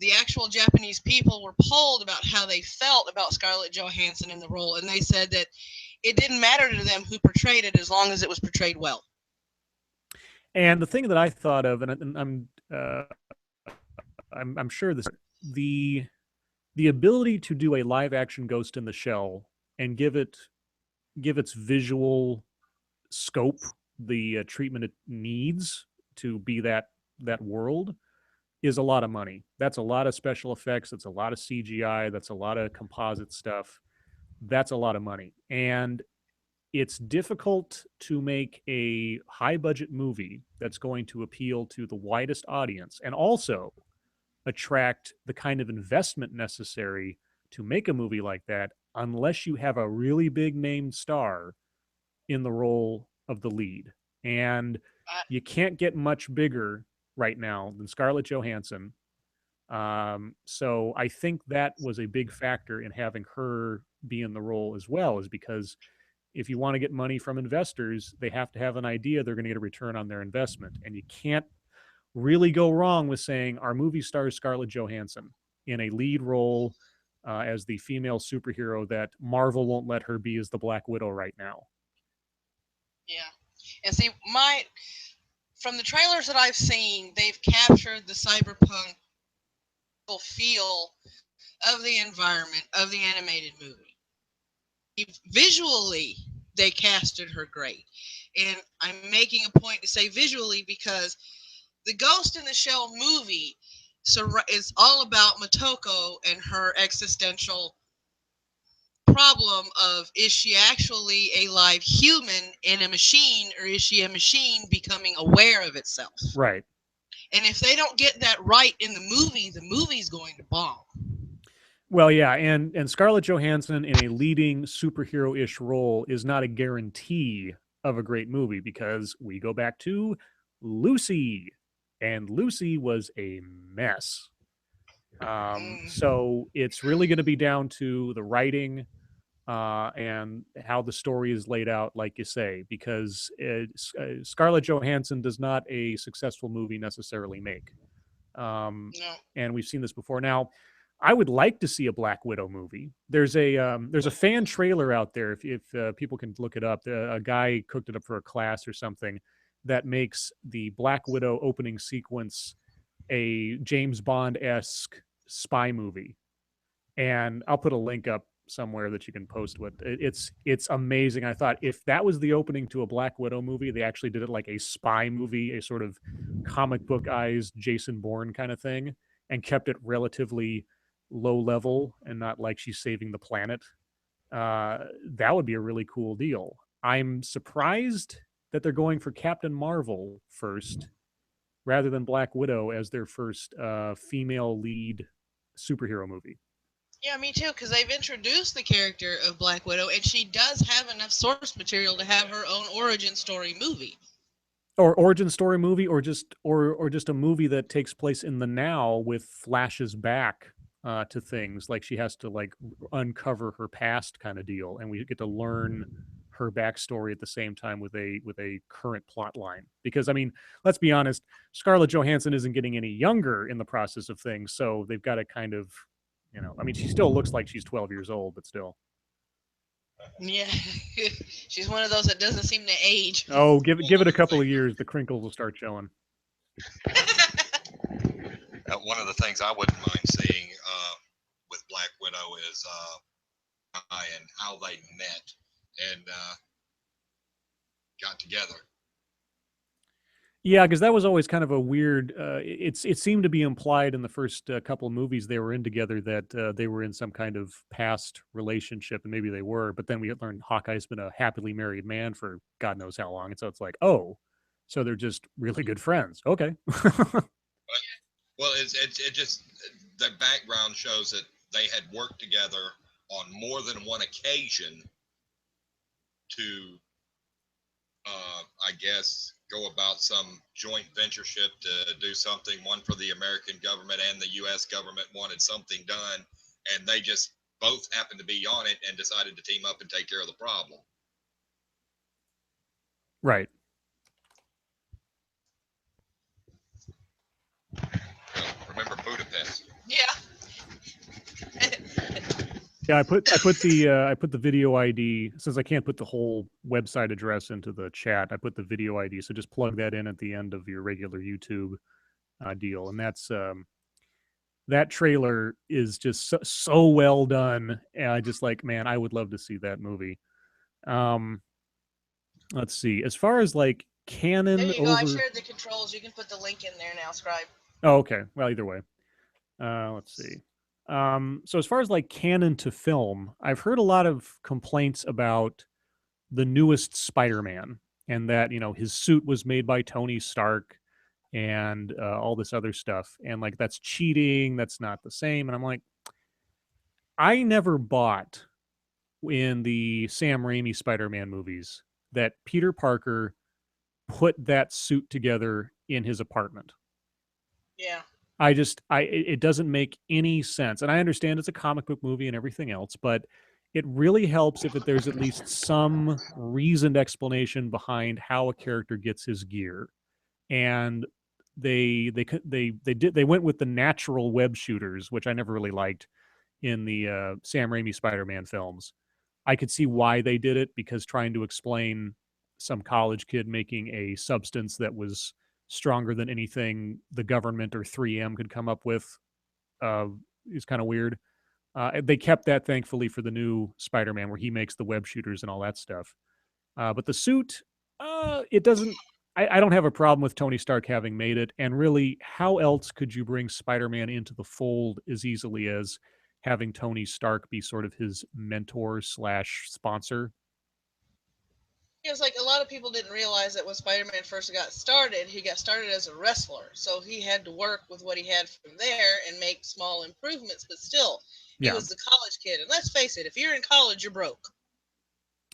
the actual Japanese people were polled about how they felt about Scarlett Johansson in the role, and they said that it didn't matter to them who portrayed it as long as it was portrayed well. And the thing that I thought of, and I'm sure this, the ability to do a live action Ghost in the Shell and give its visual scope the treatment it needs to be that world is a lot of money. That's a lot of special effects. That's a lot of CGI. That's a lot of composite stuff. That's a lot of money. And it's difficult to make a high budget movie that's going to appeal to the widest audience and also attract the kind of investment necessary to make a movie like that unless you have a really big name star in the role of the lead. And you can't get much bigger right now than Scarlett Johansson. So I think that was a big factor in having her be in the role as well, is because if you want to get money from investors, they have to have an idea they're going to get a return on their investment. And you can't really go wrong with saying our movie stars Scarlett Johansson in a lead role as the female superhero that Marvel won't let her be as the Black Widow right now. Yeah. And see, from the trailers that I've seen, they've captured the cyberpunk feel of the environment of the animated movie. Visually, they casted her great. And I'm making a point to say visually because the Ghost in the Shell movie is all about Motoko and her existential problem of, is she actually a live human in a machine, or is she a machine becoming aware of itself? Right. And if they don't get that right in the movie's going to bomb. Well, yeah, and Scarlett Johansson in a leading superhero-ish role is not a guarantee of a great movie because we go back to Lucy, and Lucy was a mess. Mm. So it's really going to be down to the writing and how the story is laid out, like you say, because Scarlett Johansson does not a successful movie necessarily make. No. And we've seen this before. Now, I would like to see a Black Widow movie. There's a fan trailer out there. If people can look it up, a guy cooked it up for a class or something that makes the Black Widow opening sequence a James Bond esque spy movie, and I'll put a link up somewhere that you can post with. It's amazing. I thought if that was the opening to a Black Widow movie, they actually did it like a spy movie, a sort of comic book eyes Jason Bourne kind of thing, and kept it relatively low level and not like she's saving the planet. That would be a really cool deal. I'm surprised that they're going for Captain Marvel first rather than Black Widow as their first female lead superhero movie. Yeah, me too, because they've introduced the character of Black Widow, and she does have enough source material to have her own origin story movie. Or origin story movie, or just a movie that takes place in the now with flashes back to things like she has to like uncover her past kind of deal, and we get to learn her backstory at the same time with a current plot line. Because I mean, let's be honest, Scarlett Johansson isn't getting any younger in the process of things, so they've got to kind of, I mean, she still looks like she's 12 years old, but still. Yeah, she's one of those that doesn't seem to age. Oh, give it a couple of years, the crinkles will start showing. One of the things I wouldn't mind seeing with Black Widow is and how they met and got together. Yeah, because that was always kind of a weird. It seemed to be implied in the first couple of movies they were in together that they were in some kind of past relationship, and maybe they were. But then we learned Hawkeye's been a happily married man for God knows how long, and so it's like, oh, so they're just really good friends. Okay. Well, it just the background shows that they had worked together on more than one occasion to, I guess, go about some joint ventureship to do something. One for the American government and the U.S. government wanted something done, and they just both happened to be on it and decided to team up and take care of the problem. Right. Remember Budapest? Yeah. Yeah, I put the video ID, since I can't put the whole website address into the chat. I put the video ID, so just plug that in at the end of your regular YouTube deal, and that's that trailer is just so well done. And I just like, man, I would love to see that movie. Let's see. As far as like Canon There you over. go. I shared the controls. You can put the link in there now, Scribe. Oh, okay. Well, either way. Let's see. So as far as like canon to film, I've heard a lot of complaints about the newest Spider-Man and that, his suit was made by Tony Stark and all this other stuff. And like, that's cheating. That's not the same. And I'm like, I never bought in the Sam Raimi Spider-Man movies that Peter Parker put that suit together in his apartment. Yeah. It doesn't make any sense. And I understand it's a comic book movie and everything else, but it really helps if there's at least some reasoned explanation behind how a character gets his gear. And they went with the natural web shooters, which I never really liked in the Sam Raimi Spider-Man films. I could see why they did it, because trying to explain some college kid making a substance that was stronger than anything the government or 3M could come up with is kind of weird. They kept that, thankfully, for the new Spider-Man, where he makes the web shooters and all that stuff. But the suit, it doesn't. I don't have a problem with Tony Stark having made it. And really, how else could you bring Spider-Man into the fold as easily as having Tony Stark be sort of his mentor / sponsor? It was like a lot of people didn't realize that when Spider-Man first got started, he got started as a wrestler. So he had to work with what he had from there and make small improvements, but still, he Yeah. was the college kid. And let's face it, if you're in college, you're broke.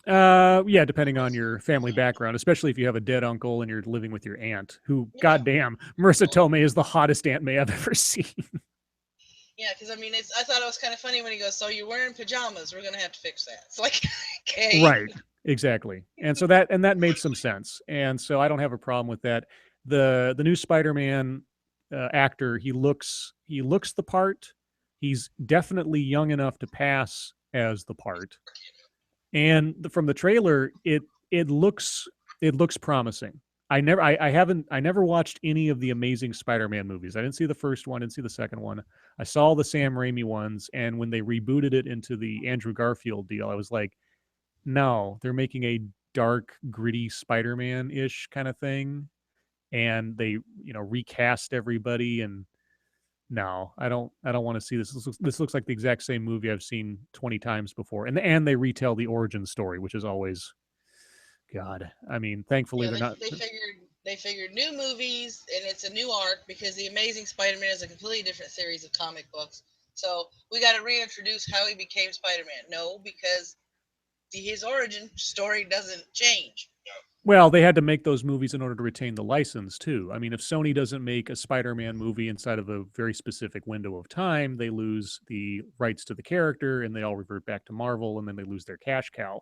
Yeah, depending on your family background, especially if you have a dead uncle and you're living with your aunt, who, Yeah. goddamn, Marissa Tomei is the hottest Aunt May I've ever seen. Yeah, because I mean, I thought it was kind of funny when he goes, "So you're wearing pajamas? We're gonna have to fix that." It's like, okay, Right. Exactly. And that made some sense. And so I don't have a problem with that. The new Spider-Man actor, he looks the part. He's definitely young enough to pass as the part. And from the trailer, it looks promising. I never watched any of the Amazing Spider-Man movies. I didn't see the first one, didn't see the second one. I saw the Sam Raimi ones, and when they rebooted it into the Andrew Garfield deal, I was like, no, they're making a dark, gritty Spider-Man ish kind of thing, and they recast everybody. And no, I don't want to see this. This looks like the exact same movie I've seen 20 times before, and they retell the origin story, which is always, God. I mean, thankfully yeah, they're they not. they figured they figured new movies and it's a new arc because the Amazing Spider-Man is a completely different series of comic books. So we got to reintroduce how he became Spider-Man. No, because his origin story doesn't change. Well, they had to make those movies in order to retain the license too. I mean, if Sony doesn't make a Spider-Man movie inside of a very specific window of time, they lose the rights to the character, and they all revert back to Marvel, and then they lose their cash cow.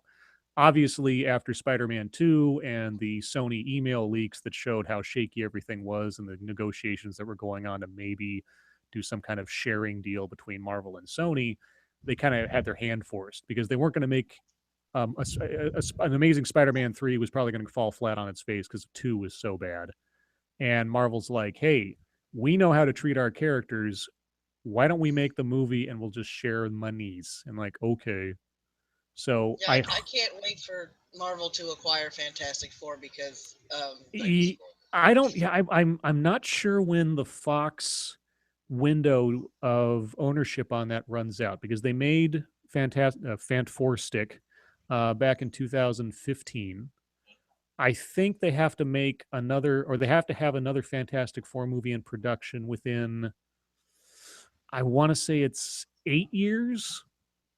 Obviously, after Spider-Man 2 and the Sony email leaks that showed how shaky everything was and the negotiations that were going on to maybe do some kind of sharing deal between Marvel and Sony, they kind of had their hand forced because they weren't going to make an Amazing Spider-Man 3 was probably going to fall flat on its face because 2 was so bad. And Marvel's like, hey, we know how to treat our characters. Why don't we make the movie and we'll just share monies? And like, okay. So Yeah, I can't wait for Marvel to acquire Fantastic Four because I don't. Yeah, I'm not sure when the Fox window of ownership on that runs out because they made Fant Four Stick back in 2015. I think they have to make another, or they have to have another Fantastic Four movie in production within. I want to say it's 8 years.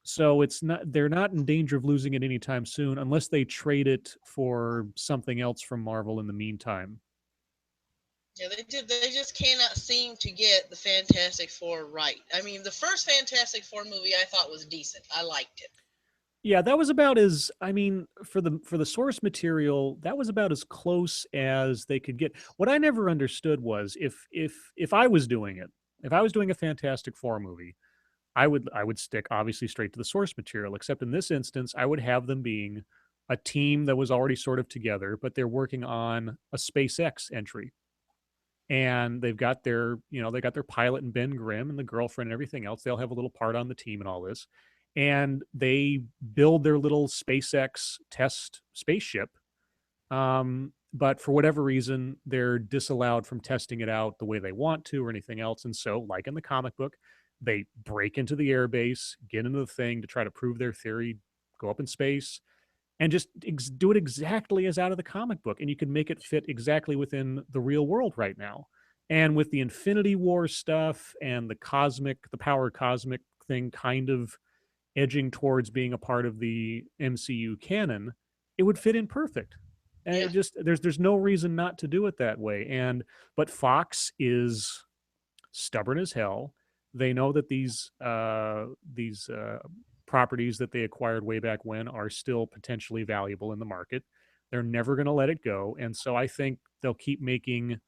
So it's not, they're not in danger of losing it anytime soon unless they trade it for something else from Marvel in the meantime. yeah, they just cannot seem to get the Fantastic Four right. I mean, the first Fantastic Four movie I thought was decent. I liked it. Yeah, that was about as, I mean, for the source material, that was about as close as they could get. What I never understood was if I was doing it, if I was doing a Fantastic Four movie, I would stick obviously straight to the source material, except in this instance, I would have them being a team that was already sort of together, but they're working on a SpaceX entry. And they got their pilot and Ben Grimm and the girlfriend and everything else. They'll have a little part on the team and all this. And they build their little SpaceX test spaceship. But for whatever reason, they're disallowed from testing it out the way they want to or anything else. And so, like in the comic book, they break into the airbase, get into the thing to try to prove their theory, go up in space, and just do it exactly as out of the comic book. And you can make it fit exactly within the real world right now. And with the Infinity War stuff and the power cosmic thing kind of edging towards being a part of the MCU canon, it would fit in perfect. And Yeah, it just there's no reason not to do it that way. And but Fox is stubborn as hell. They know that these properties that they acquired way back when are still potentially valuable in the market. They're never going to let it go, and so I think they'll keep making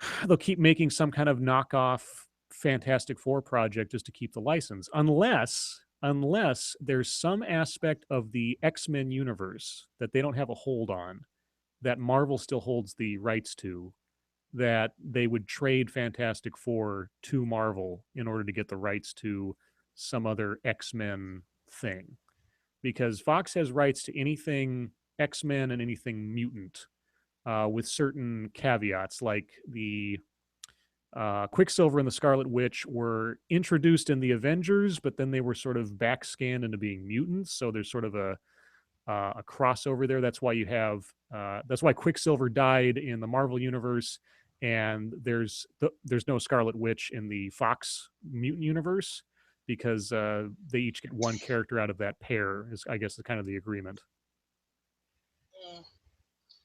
some kind of knockoff Fantastic Four project just to keep the license, unless there's some aspect of the X-Men universe that they don't have a hold on that Marvel still holds the rights to, that they would trade Fantastic Four to Marvel in order to get the rights to some other X-Men thing. Because Fox has rights to anything X-Men and anything mutant, with certain caveats, like the Quicksilver and the Scarlet Witch were introduced in the Avengers, but then they were sort of backscanned into being mutants. So there's sort of a crossover there. That's why you have that's why Quicksilver died in the Marvel universe, and there's no Scarlet Witch in the Fox mutant universe, because they each get one character out of that pair. Is, I guess, the kind of the agreement. Mm.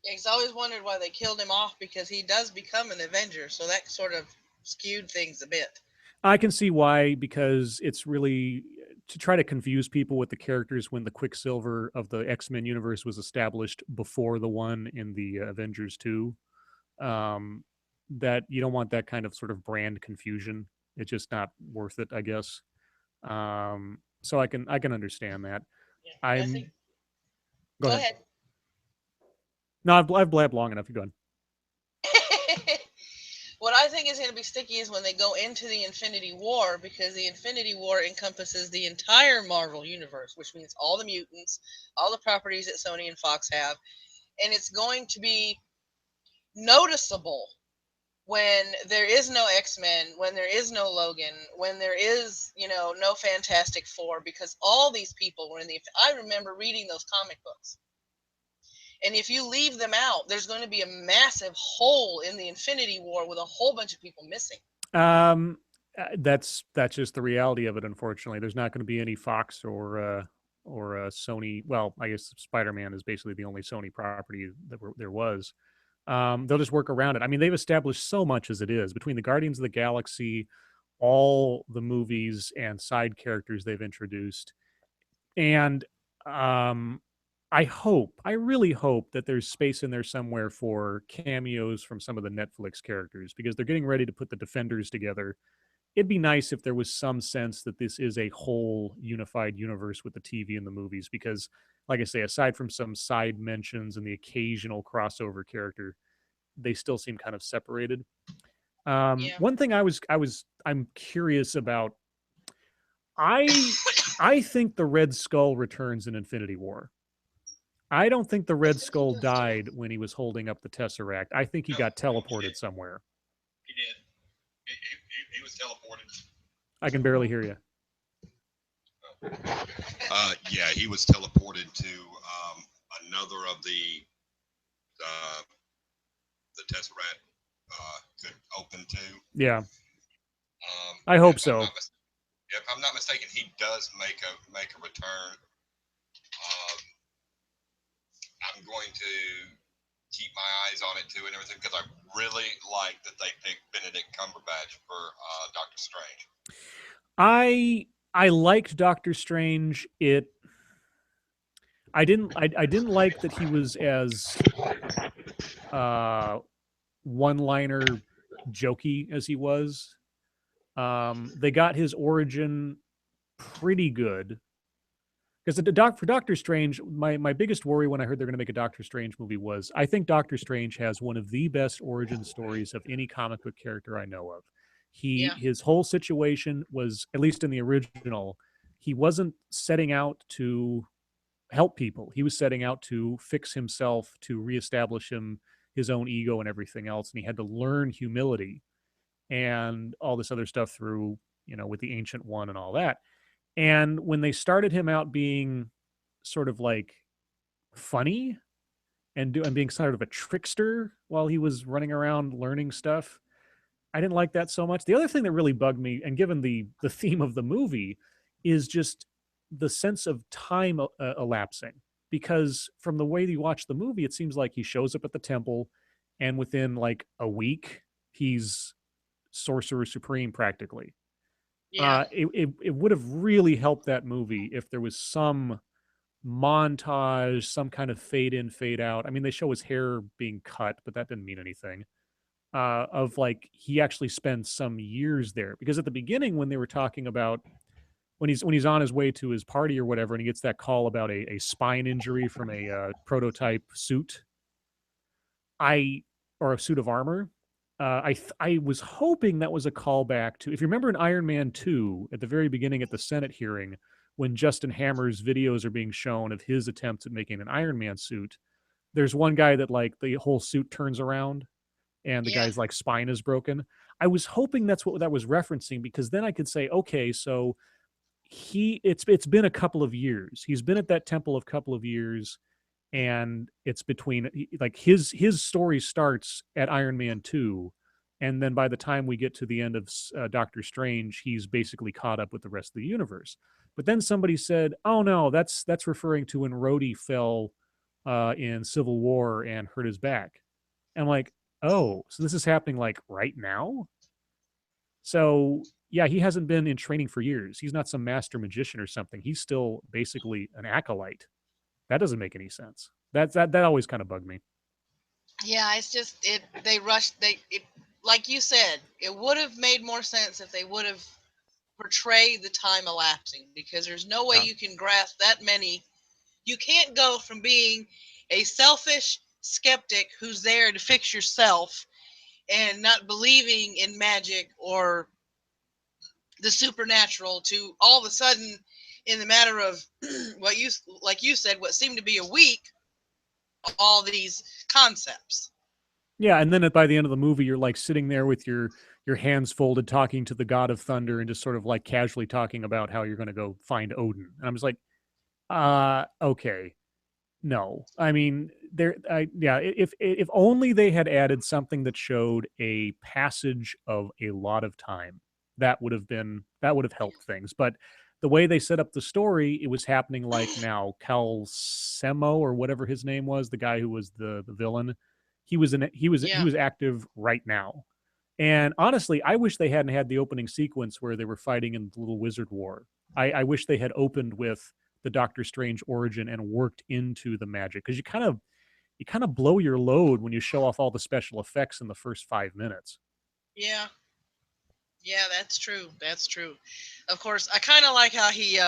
Yeah, 'cause I always wondered why they killed him off, because he does become an Avenger, so that sort of skewed things a bit. I can see why, because it's really to try to confuse people with the characters when the Quicksilver of the X-Men universe was established before the one in the Avengers 2. That you don't want that kind of sort of brand confusion. It's just not worth it, I guess. So I can understand that. Yeah, I think. Go Go ahead. ahead. No, I've blabbed long enough. You go on. What I think is going to be sticky is when they go into the Infinity War, because the Infinity War encompasses the entire Marvel universe, which means all the mutants, all the properties that Sony and Fox have, and it's going to be noticeable when there is no X-Men, when there is no Logan, when there is, no Fantastic Four, because all these people were in the. I remember reading those comic books. And if you leave them out, there's going to be a massive hole in the Infinity War with a whole bunch of people missing. That's just the reality of it. Unfortunately, there's not going to be any Fox or Sony. Well, I guess Spider-Man is basically the only Sony property that there was. They'll just work around it. I mean, they've established so much as it is between the Guardians of the Galaxy, all the movies and side characters they've introduced, and I really hope that there's space in there somewhere for cameos from some of the Netflix characters, because they're getting ready to put the Defenders together. It'd be nice if there was some sense that this is a whole unified universe with the TV and the movies, because, like I say, aside from some side mentions and the occasional crossover character, they still seem kind of separated. Yeah. One thing I'm curious about. I think the Red Skull returns in Infinity War. I don't think the Red Skull died when he was holding up the Tesseract. I think he got teleported somewhere. He did. He was teleported. I can barely hear you. Yeah, he was teleported to another of the Tesseract could open to. Yeah. I hope so. If I'm not mistaken, he does make a return. I'm going to keep my eyes on it too and everything, because I really like that they picked Benedict Cumberbatch for Doctor Strange. I liked Doctor Strange. I didn't like that he was as one-liner jokey as he was. They got his origin pretty good. Because for Doctor Strange, my biggest worry when I heard they're going to make a Doctor Strange movie was, I think Doctor Strange has one of the best origin stories of any comic book character I know of. His whole situation was, at least in the original, he wasn't setting out to help people. He was setting out to fix himself, to reestablish his own ego and everything else. And he had to learn humility and all this other stuff through, with the Ancient One and all that. And when they started him out being sort of like funny and being sort of a trickster while he was running around learning stuff, I didn't like that so much. The other thing that really bugged me, and given the theme of the movie, is just the sense of time elapsing. Because from the way you watch the movie, it seems like he shows up at the temple, and within like a week, he's Sorcerer Supreme practically. Yeah. It would have really helped that movie if there was some montage, some kind of fade in, fade out. I mean, they show his hair being cut, but that didn't mean anything. Of like he actually spends some years there, because at the beginning when they were talking about when he's on his way to his party or whatever, and he gets that call about a spine injury from a prototype suit, or a suit of armor. I was hoping that was a callback to, if you remember in Iron Man 2, at the very beginning at the Senate hearing, when Justin Hammer's videos are being shown of his attempts at making an Iron Man suit, there's one guy that like the whole suit turns around and the guy's like spine is broken. I was hoping that's what that was referencing, because then I could say, okay, so it's been a couple of years. He's been at that temple a couple of years, and it's between like his story starts at Iron Man 2, and then by the time we get to the end of Doctor Strange, he's basically caught up with the rest of the universe. But then somebody said, "Oh no, that's referring to when Rhodey fell in Civil War and hurt his back." And I'm like, "Oh, so this is happening like right now?" So yeah, he hasn't been in training for years. He's not some master magician or something. He's still basically an acolyte. That doesn't make any sense. That always kind of bugged me. Yeah, it's just they rushed like you said, it would have made more sense if they would have portrayed the time elapsing, because there's no way Yeah. you can grasp that many. You can't go from being a selfish skeptic who's there to fix yourself and not believing in magic or the supernatural to all of a sudden, in the matter of what you like you said, what seemed to be a week, all these concepts. Yeah, and then by the end of the movie, you're like sitting there with your hands folded, talking to the God of Thunder, and just sort of like casually talking about how you're going to go find Odin. And I'm just like, okay, no. I mean, yeah. If only they had added something that showed a passage of a lot of time, that would have helped things. But the way they set up the story, it was happening like now. Cal Semo or whatever his name was, the guy who was the villain, he Yeah. was active right now. And honestly, I wish they hadn't had the opening sequence where they were fighting in the little wizard war. I wish they had opened with the Doctor Strange origin and worked into the magic, because you kind of blow your load when you show off all the special effects in the first 5 minutes. Yeah. Yeah, that's true. That's true. Of course, I kind of like how he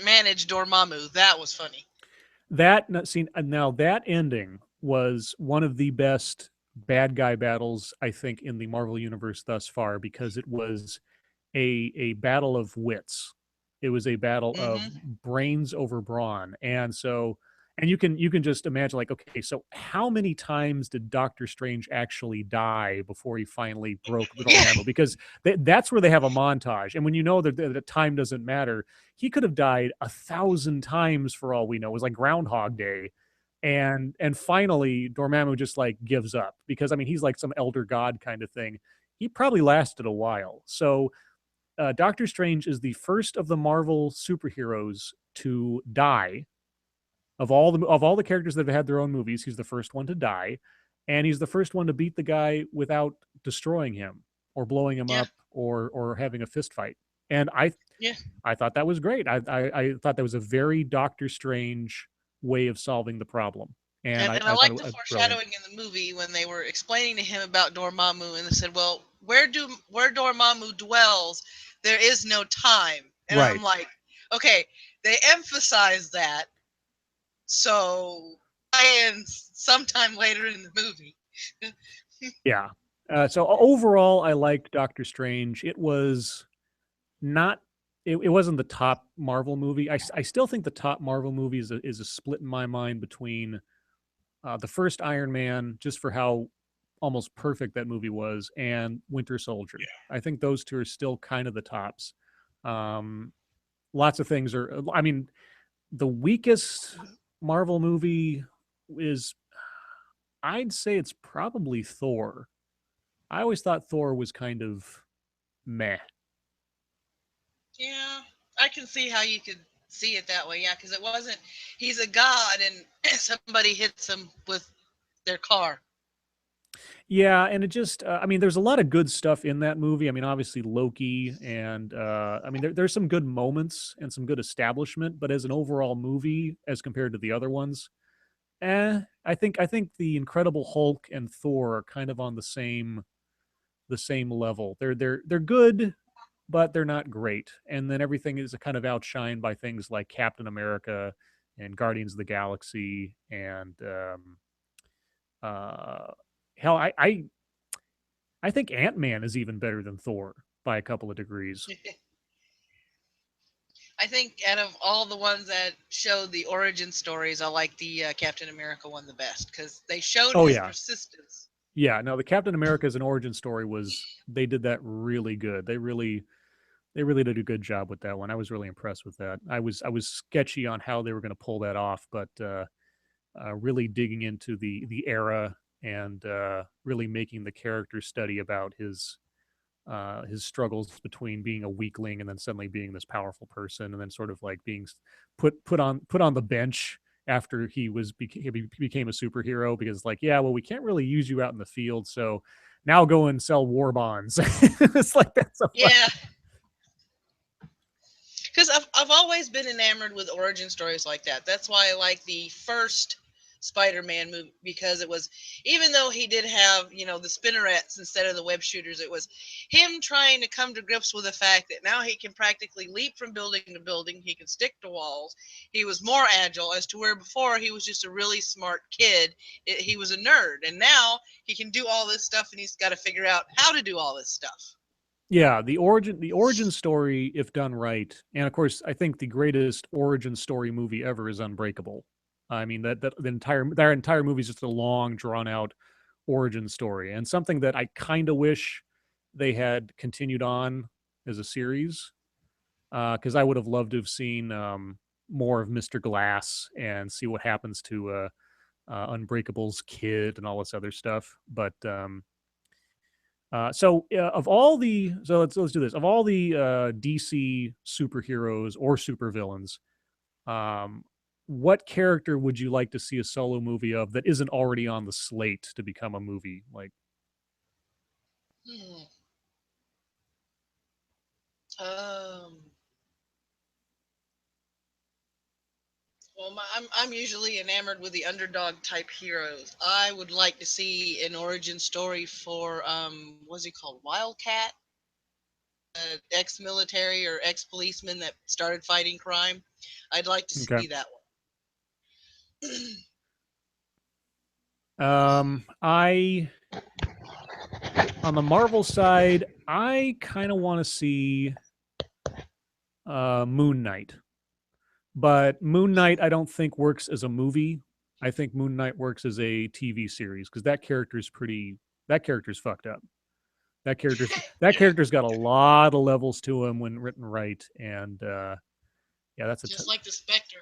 managed Dormammu. That was funny. That scene now, that ending was one of the best bad guy battles I think in the Marvel universe thus far, because it was a battle of wits. It was a battle of Hmm. brains over brawn. And so, and you can just imagine, like, okay, so how many times did Doctor Strange actually die before he finally broke the Yeah. Dormammu? Because that's where they have a montage. And when you know that the time doesn't matter, he could have died 1,000 times for all we know. It was like Groundhog Day. And finally Dormammu just like gives up, because I mean he's like some elder god kind of thing. He probably lasted a while. So Doctor Strange is the first of the Marvel superheroes to die. Of all the characters that have had their own movies, he's the first one to die, and he's the first one to beat the guy without destroying him or blowing him Yeah. up or having a fist fight. And Yeah. I thought that was great. I thought that was a very Doctor Strange way of solving the problem, and And I I thought like it the was brilliant. foreshadowing in the movie when they were explaining to him about Dormammu, and they said, "Well, where Dormammu dwells, there is no time." And I'm Right. like, "Okay, they emphasize that, so I in sometime later in the movie." Yeah. So overall, I liked Doctor Strange. It was not. It wasn't the top Marvel movie. I still think the top Marvel movie is a split in my mind between the first Iron Man, just for how almost perfect that movie was, and Winter Soldier. I think those two are still kind of the tops. Um, Lots of things are. I mean, the weakest Marvel movie is. I'd say it's probably Thor. I always thought Thor was kind of meh. Yeah, I can see how you could see it that way. Yeah, because it wasn't. He's a god, and somebody hits him with their car. Yeah, and it just, I mean, there's a lot of good stuff in that movie. I mean, obviously Loki, and I mean, there's some good moments and some good establishment, but as an overall movie, as compared to the other ones, I think the Incredible Hulk and Thor are kind of on the same level. They're good, but they're not great. And then everything is kind of outshined by things like Captain America and Guardians of the Galaxy and uh, hell, I think Ant Man is even better than Thor by a couple of degrees. I think out of all the ones that showed the origin stories, I like the Captain America one the best, because they showed Oh his yeah, persistence. yeah. No, the Captain America as an origin story was, they did that really good. They really They really did a good job with that one. I was really impressed with that. I was sketchy on how they were going to pull that off, but really digging into the era and really making the character study about his struggles between being a weakling and then suddenly being this powerful person, and then sort of like being put on the bench after he became a superhero, because like, yeah, well, we can't really use you out in the field, so now go and sell war bonds. It's like, that's so funny. Yeah, because I've always been enamored with origin stories like that. That's why I like the first Spider-Man movie, because it was, even though he did have, the spinnerets instead of the web shooters, it was him trying to come to grips with the fact that now he can practically leap from building to building. He can stick to walls. He was more agile, as to where before he was just a really smart kid. He was a nerd, and now he can do all this stuff, and he's got to figure out how to do all this stuff. Yeah, the origin story, if done right, and of course, I think the greatest origin story movie ever is Unbreakable. I mean, that the entire movie is just a long, drawn out origin story, and something that I kind of wish they had continued on as a series, because I would have loved to have seen more of Mr. Glass and see what happens to Unbreakable's kid and all this other stuff. But of all the, so let's do this. Of all the DC superheroes or supervillains, um, what character would you like to see a solo movie of that isn't already on the slate to become a movie? Like, Hmm. Um. Well, I'm usually enamored with the underdog type heroes. I would like to see an origin story for what's he called, Wildcat, ex-military or ex-policeman that started fighting crime. I'd like to okay, see that one. I on the Marvel side, I kind of want to see Moon Knight, but Moon Knight I don't think works as a movie. I think Moon Knight works as a TV series because that character's fucked up. That Yeah. character's got a lot of levels to him when written right, and yeah, that's a Just like the Spectre.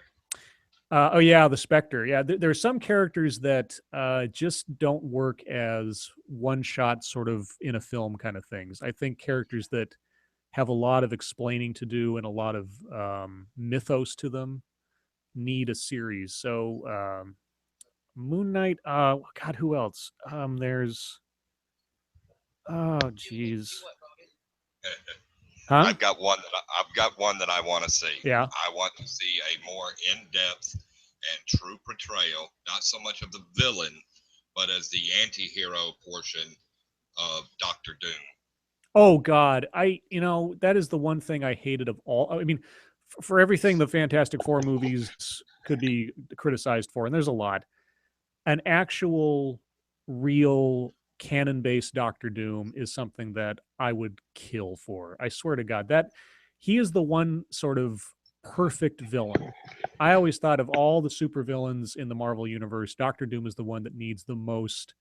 oh yeah, the Spectre. Yeah, there are some characters that just don't work as one shot sort of in a film kind of things. I think characters that have a lot of explaining to do and a lot of mythos to them need a series. So Moon Knight. God, who else? There's oh You geez, what, Robbie? huh? I've got one that I want to see. Yeah. I want to see a more in-depth and true portrayal, not so much of the villain, but as the anti-hero portion of Doctor Doom. Oh God, that is the one thing I hated of all. I mean, for everything the Fantastic Four movies could be criticized for, and there's a lot. An actual, real canon-based Doctor Doom is something that I would kill for. I swear to God, that he is the one sort of perfect villain. I always thought of all the supervillains in the Marvel universe, Doctor Doom is the one that needs the most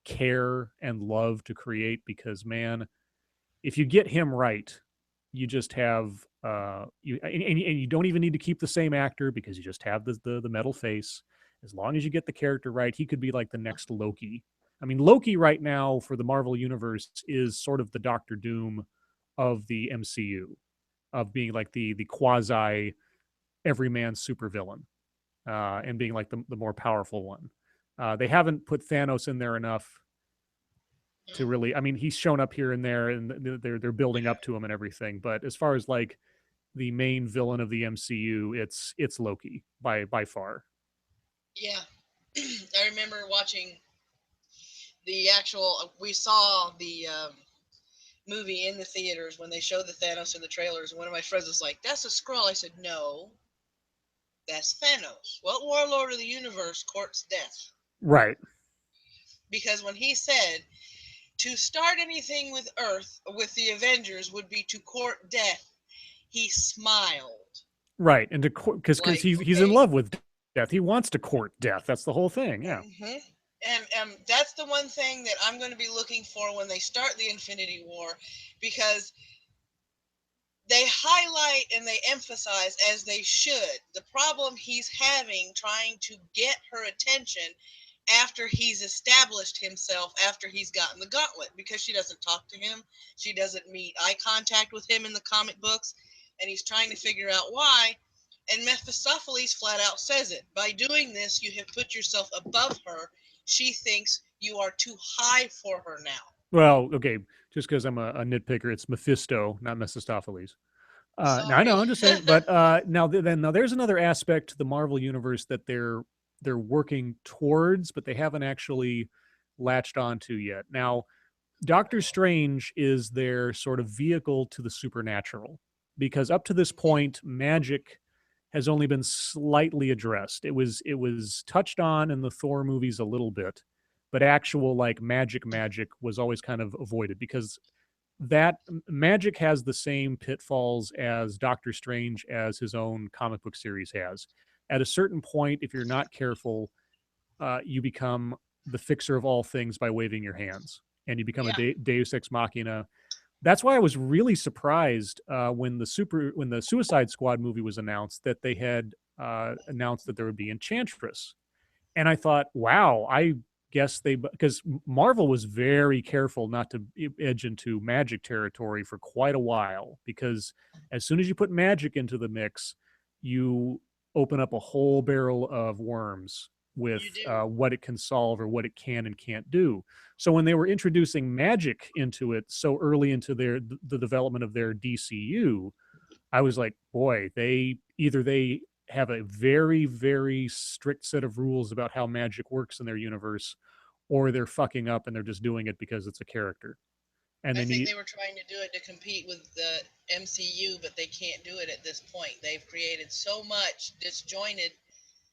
care and love to create, because man, if you get him right, you just have and you don't even need to keep the same actor, because you just have the metal face. As long as you get the character right, he could be like the next Loki. I mean, Loki right now for the Marvel universe is sort of the Doctor Doom of the MCU, of being like the quasi everyman supervillain, and being like the more powerful one. They haven't put Thanos in there enough to really. I mean, he's shown up here and there, and they're building up to him and everything. But as far as like the main villain of the MCU, it's Loki by far. Yeah. I remember watching the actual. We saw the movie in the theaters when they showed the Thanos in the trailers. And one of my friends was like, "That's a Skrull." I said, "No, that's Thanos. What warlord of the universe courts death?" Right, Because when he said to start anything with Earth with the Avengers would be to court death, he smiled. right, and to because Like, he's in okay. love with death. He wants to court death. That's the whole thing. Yeah. hmm And that's the one thing that I'm going to be looking for when they start the Infinity War, because they highlight and they emphasize, as they should, the problem he's having trying to get her attention after he's established himself, after he's gotten the gauntlet, because she doesn't talk to him, she doesn't meet eye contact with him in the comic books, and he's trying to figure out why. And Mephistopheles flat out says it: by doing this, you have put yourself above her. She thinks you are too high for her now. Well, okay, just because I'm a nitpicker, it's Mephisto, not Mephistopheles. Now I Sorry. know, I'm just saying, but now there's another aspect to the Marvel universe that they're working towards, but they haven't actually latched onto yet. Now, Doctor Strange is their sort of vehicle to the supernatural, because up to this point, magic has only been slightly addressed. It was touched on in the Thor movies a little bit, but actual like magic was always kind of avoided because that magic has the same pitfalls as Doctor Strange as his own comic book series has. At a certain point, if you're not careful, you become the fixer of all things by waving your hands, and you become a Yeah. Deus ex machina. That's why I was really surprised when the Suicide Squad movie was announced that they had announced that there would be Enchantress, and I thought, wow, I guess because Marvel was very careful not to edge into magic territory for quite a while, because as soon as you put magic into the mix, you open up a whole barrel of worms with You do. what it can solve or what it can and can't do. So when they were introducing magic into it so early into the development of their DCU, I was like, boy, they have a very, very strict set of rules about how magic works in their universe, or they're fucking up and they're just doing it because it's a character. And I they think need, they were trying to do it to compete with the MCU, but they can't do it at this point. They've created so much disjointed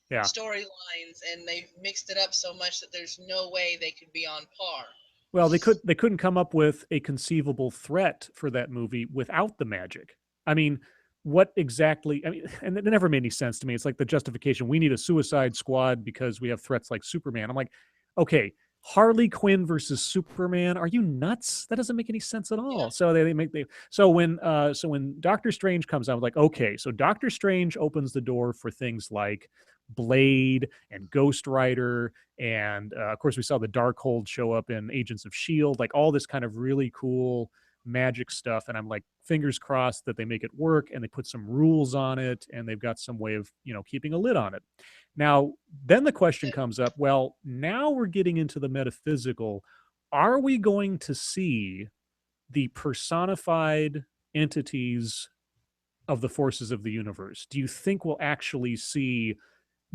yeah. storylines, and they've mixed it up so much that there's no way they could be on par. Well, they couldn't come up with a conceivable threat for that movie without the magic. I mean, what exactly? I mean, and it never made any sense to me. It's like the justification: we need a Suicide Squad because we have threats like Superman. I'm like, okay, Harley Quinn versus Superman? Are you nuts? That doesn't make any sense at Yeah. all. So so when Doctor Strange comes out, I'm like, okay, so Doctor Strange opens the door for things like Blade and Ghost Rider, and of course we saw the Darkhold show up in Agents of Shield, like all this kind of really cool magic stuff. And I'm like, fingers crossed that they make it work and they put some rules on it and they've got some way of keeping a lid on it. Now then the question comes up, well, now we're getting into the metaphysical. Are we going to see the personified entities of the forces of the universe? Do you think we'll actually see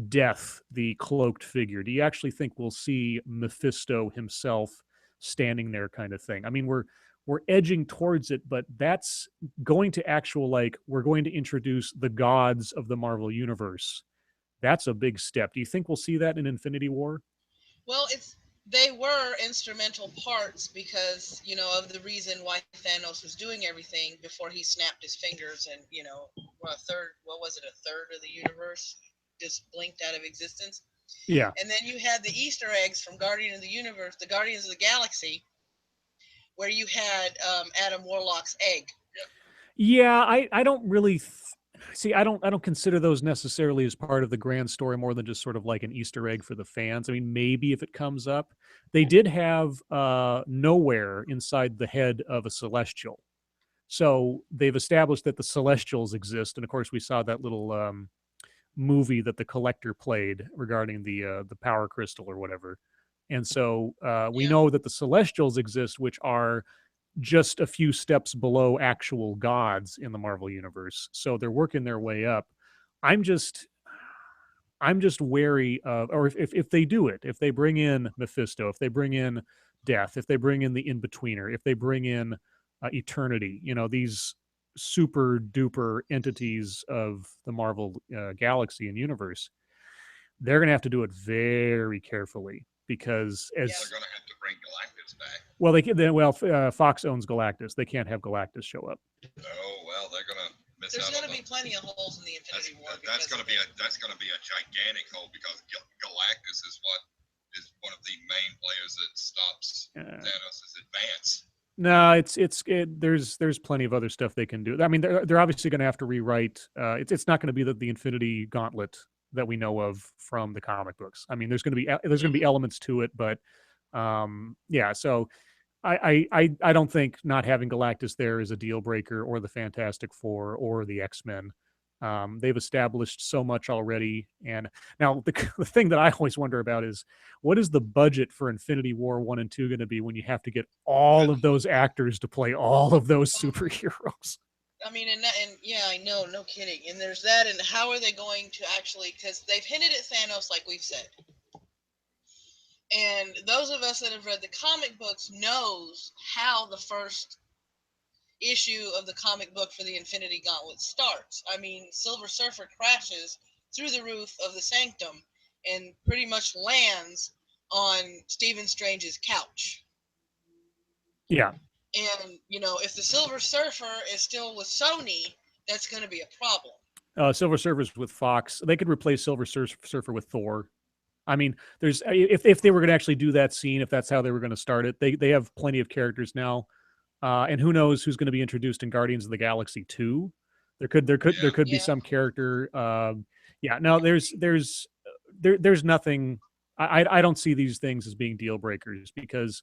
Death, the cloaked figure? Do you actually think we'll see Mephisto himself standing there, kind of thing? I mean, we're edging towards it, but that's going to actual, like, we're going to introduce the gods of the Marvel universe. That's a big step. Do you think we'll see that in Infinity War? Well, they were instrumental parts because, of the reason why Thanos was doing everything before he snapped his fingers, and, what was it, a third of the universe just blinked out of existence. Yeah. And then you had the Easter eggs from the Guardians of the Galaxy, where you had Adam Warlock's egg. Yeah, I don't really see. I don't consider those necessarily as part of the grand story, more than just sort of like an Easter egg for the fans. I mean, maybe if it comes up, they did have nowhere inside the head of a celestial, so they've established that the Celestials exist. And of course, we saw that little movie that the Collector played regarding the Power Crystal or whatever. And so we Yeah. know that the Celestials exist, which are just a few steps below actual gods in the Marvel universe. So they're working their way up. I'm just I'm just wary of, or if they do it, if they bring in Mephisto, if they bring in Death, if they bring in the In-Betweener, if they bring in Eternity, these super duper entities of the Marvel galaxy and universe, they're going to have to do it very carefully, because Yeah. They're going to have to bring Galactus back. well, Fox owns Galactus. They can't have Galactus show up. Oh well, they're going to miss There's out going on to be plenty of holes in the Infinity War. that's going to be a gigantic hole, because Galactus is one of the main players that stops Thanos' advance. No, there's plenty of other stuff they can do. I mean, they're obviously going to have to rewrite. It's not going to be the Infinity Gauntlet that we know of from the comic books. I mean, there's going to be elements to it, but yeah. So I don't think not having Galactus there is a deal breaker, or the Fantastic Four, or the X-Men. They've established so much already. And now the thing that I always wonder about is, what is the budget for Infinity War 1 and 2 going to be when you have to get all of those actors to play all of those superheroes? I mean, and yeah, I know, no kidding. And there's that, and how are they going to actually, because they've hinted at Thanos, like we've said. And those of us that have read the comic books knows how the first issue of the comic book for the Infinity Gauntlet starts. I mean, Silver Surfer crashes through the roof of the Sanctum and pretty much lands on Stephen Strange's couch. Yeah. And, you know, if the Silver Surfer is still with Sony, that's going to be a problem. Silver Surfer's with Fox. They could replace Silver Surfer with Thor. I mean, there's if they were going to actually do that scene, if that's how they were going to start it, they have plenty of characters now. And who knows who's going to be introduced in Guardians of the Galaxy 2? There could be some character. Yeah, no, there's nothing. I don't see these things as being deal breakers, because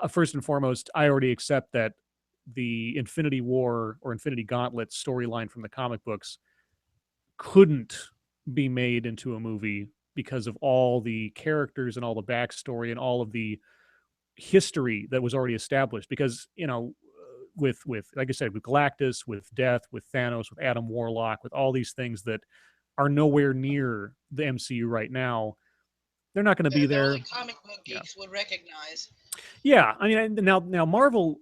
first and foremost, I already accept that the Infinity War or Infinity Gauntlet storyline from the comic books couldn't be made into a movie because of all the characters and all the backstory and all of the history that was already established. Because, you know, with like I said, with Galactus, with Death, with Thanos, with Adam Warlock, with all these things that are nowhere near the MCU right now, they're not going to be there. Only comic book geeks would recognize. Yeah, I mean, now Marvel,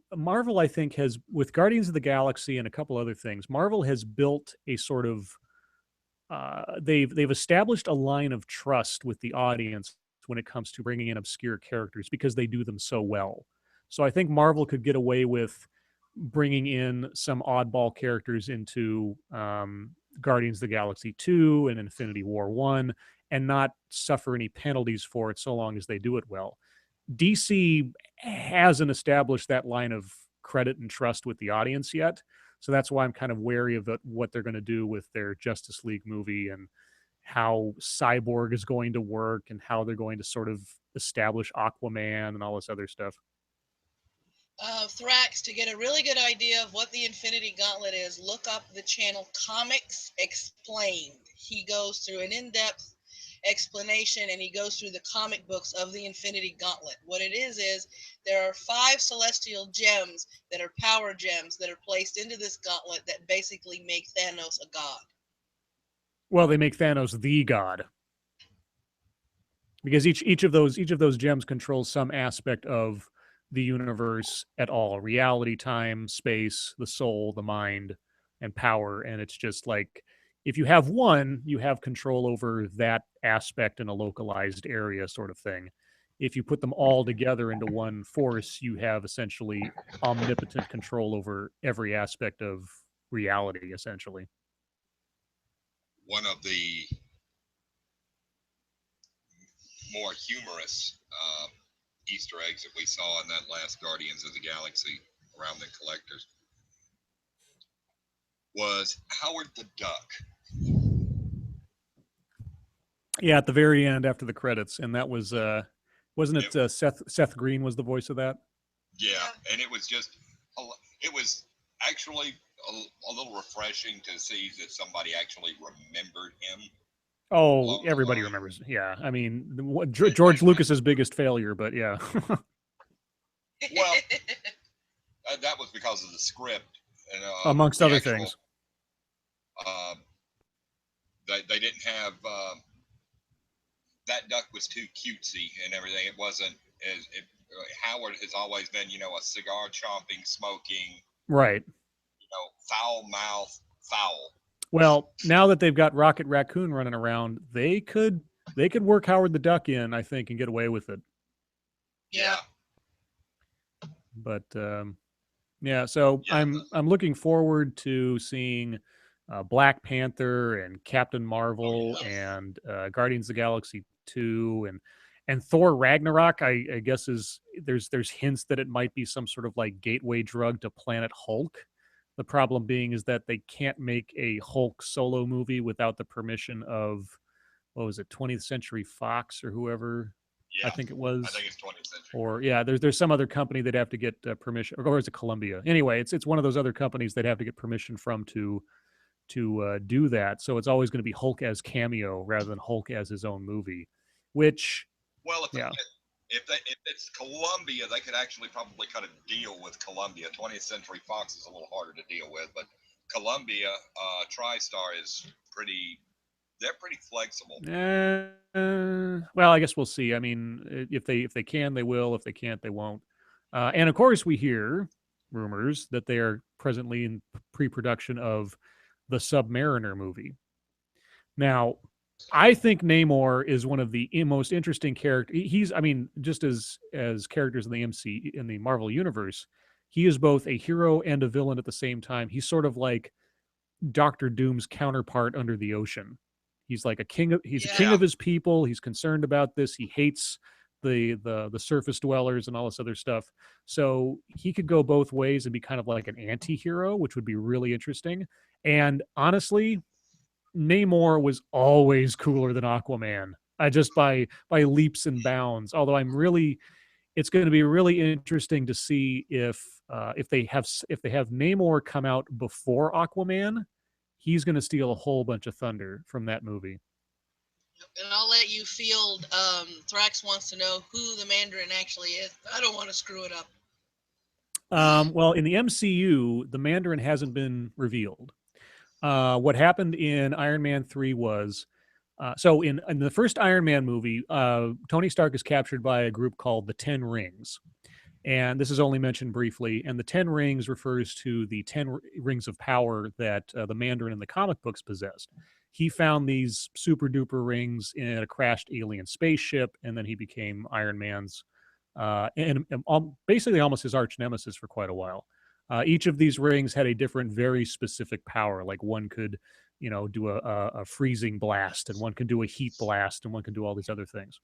I think, has, with Guardians of the Galaxy and a couple other things, Marvel has built a sort of they've established a line of trust with the audience when it comes to bringing in obscure characters, because they do them so well. So I think Marvel could get away with bringing in some oddball characters into Guardians of the Galaxy 2 and Infinity War 1 and not suffer any penalties for it, so long as they do it well. DC hasn't established that line of credit and trust with the audience yet. So that's why I'm kind of wary of what they're going to do with their Justice League movie, and how Cyborg is going to work, and how they're going to sort of establish Aquaman and all this other stuff. Thrax, to get a really good idea of what the Infinity Gauntlet is, look up the channel Comics Explained. He goes through an in-depth explanation, and he goes through the comic books of the Infinity Gauntlet. What it is there are 5 celestial gems that are power gems that are placed into this gauntlet that basically make Thanos a god. Well, they make Thanos the god, because each of those gems controls some aspect of the universe at all: reality, time, space, the soul, the mind, and power. And it's just like, if you have one, you have control over that aspect in a localized area, sort of thing. If you put them all together into one force, you have essentially omnipotent control over every aspect of reality, essentially. One of the more humorous Easter eggs that we saw in that last Guardians of the Galaxy around the collectors was Howard the Duck. Yeah, at the very end after the credits, and that was wasn't it Seth Green was the voice of that? Yeah, and it was just it was actually a little refreshing to see that somebody actually remembered him. Oh, everybody remembers. Yeah, I mean, George Lucas's biggest failure, but yeah. Well, that was because of the script, and amongst other things. They didn't have that duck was too cutesy and everything. It wasn't as Howard has always been, you know, a cigar chomping, smoking, right? You know, foul mouth, foul. Well, now that they've got Rocket Raccoon running around, they could work Howard the Duck in, I think, and get away with it. Yeah. But yeah, so yeah, I'm looking forward to seeing Black Panther and Captain Marvel and Guardians of the Galaxy 2, And Thor Ragnarok, I guess there's hints that it might be some sort of like gateway drug to Planet Hulk. The problem being is that they can't make a Hulk solo movie without the permission of, what was it, 20th Century Fox or whoever. Yeah, I think it was. I think it's 20th Century. Or yeah, there's some other company they'd have to get permission, or is it Columbia? Anyway, it's one of those other companies they'd have to get permission from to do that. So it's always going to be Hulk as cameo rather than Hulk as his own movie, which Well, yeah. If it's Columbia, they could actually probably cut a deal with Columbia. 20th Century Fox is a little harder to deal with, but Columbia, TriStar is they're pretty flexible. Well, I guess we'll see. I mean, if they can, they will. If they can't, they won't. And of course, we hear rumors that they are presently in pre-production of the Submariner movie. Now, I think Namor is one of the most interesting characters. He's, I mean, just as characters in the Marvel universe, he is both a hero and a villain at the same time. He's sort of like Doctor Doom's counterpart under the ocean. He's like a king of a king of his people. He's concerned about this. He hates the surface dwellers and all this other stuff. So he could go both ways and be kind of like an anti-hero, which would be really interesting. And honestly, Namor was always cooler than Aquaman, just by leaps and bounds. Although it's going to be really interesting to see if they have Namor come out before Aquaman, he's going to steal a whole bunch of thunder from that movie. And I'll let you field. Thrax wants to know who the Mandarin actually is. I don't want to screw it up. Well, in the MCU, the Mandarin hasn't been revealed. What happened in Iron Man 3 was, so in the first Iron Man movie, Tony Stark is captured by a group called the Ten Rings. And this is only mentioned briefly. And the Ten Rings refers to the 10 rings of power that the Mandarin in the comic books possessed. He found these super duper rings in a crashed alien spaceship, and then he became Iron Man's, and basically almost his arch nemesis for quite a while. Each of these rings had a different, very specific power. Like one could, do a freezing blast, and one could do a heat blast, and one could do all these other things.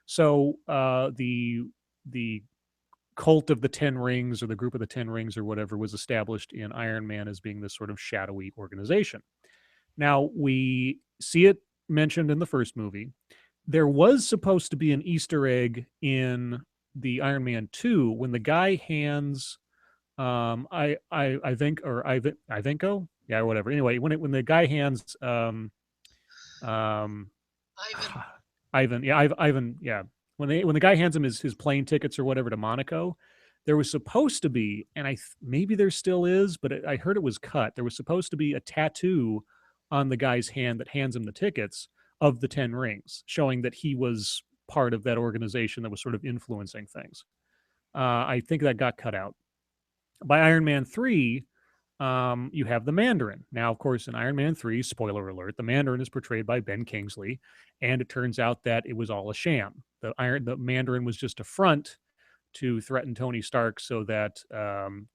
So the cult of the Ten Rings, or the group of the Ten Rings, or whatever, was established in Iron Man as being this sort of shadowy organization. Now, we see it mentioned in the first movie. There was supposed to be an Easter egg in the Iron Man 2 when the guy hands Ivanko, yeah, or whatever. Anyway, when the guy hands Ivan, yeah, when the guy hands him his plane tickets or whatever to Monaco, there was supposed to be, and maybe there still is, but I heard it was cut. There was supposed to be a tattoo on the guy's hand that hands him the tickets of the Ten Rings, showing that he was part of that organization that was sort of influencing things. I think that got cut out. By Iron Man 3, you have the Mandarin. Now, of course, in Iron Man 3, spoiler alert, the Mandarin is portrayed by Ben Kingsley, and it turns out that it was all a sham. The Mandarin was just a front to threaten Tony Stark so that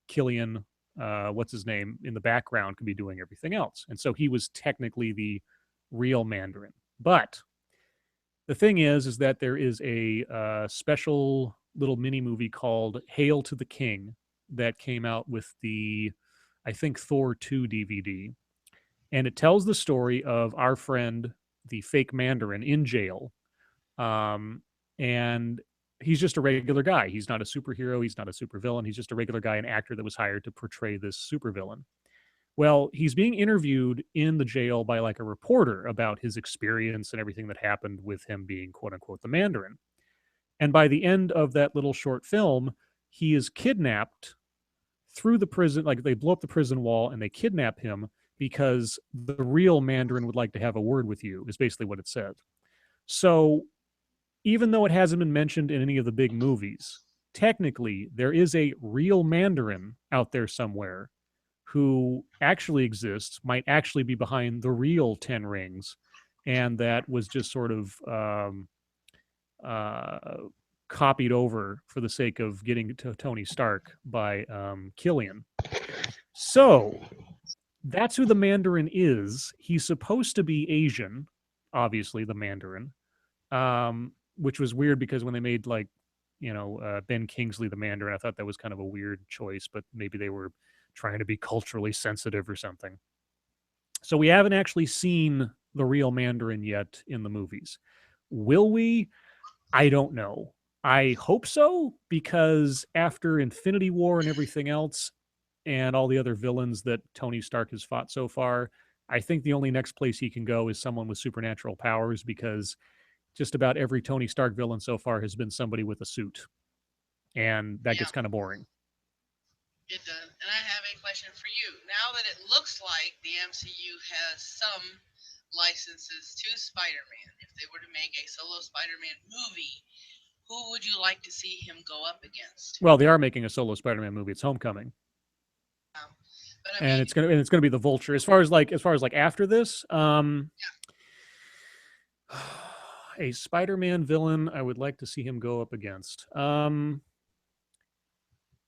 Killian, what's his name, in the background could be doing everything else. And so he was technically the real Mandarin. But the thing is that there is a special little mini movie called Hail to the King that came out with the, I think, Thor 2 DVD. And it tells the story of our friend, the fake Mandarin, in jail. And he's just a regular guy. He's not a superhero. He's not a supervillain. He's just a regular guy, an actor that was hired to portray this supervillain. Well, he's being interviewed in the jail by like a reporter about his experience and everything that happened with him being, quote unquote, the Mandarin. And by the end of that little short film, he is kidnapped through the prison. Like, they blow up the prison wall and they kidnap him because the real Mandarin would like to have a word with you, is basically what it said. So even though it hasn't been mentioned in any of the big movies, technically there is a real Mandarin out there somewhere who actually exists, might actually be behind the real Ten Rings, and that was just sort of copied over for the sake of getting to Tony Stark by Killian. So that's who the Mandarin is. He's supposed to be Asian, obviously, the Mandarin. which was weird because when they made like, Ben Kingsley the Mandarin, I thought that was kind of a weird choice, but maybe they were trying to be culturally sensitive or something. So we haven't actually seen the real Mandarin yet in the movies. Will we? I don't know. I hope so, because after Infinity War and everything else, and all the other villains that Tony Stark has fought so far, I think the only next place he can go is someone with supernatural powers, because just about every Tony Stark villain so far has been somebody with a suit. And that Yeah, gets kind of boring. it does. And I have a question for you. Now that it looks like the MCU has some licenses to Spider-Man, if they were to make a solo Spider-Man movie, who would you like to see him go up against? Well, they are making a solo Spider-Man movie. It's Homecoming. But I And mean, it's gonna be the Vulture. As far as after this, a Spider-Man villain I would like to see him go up against.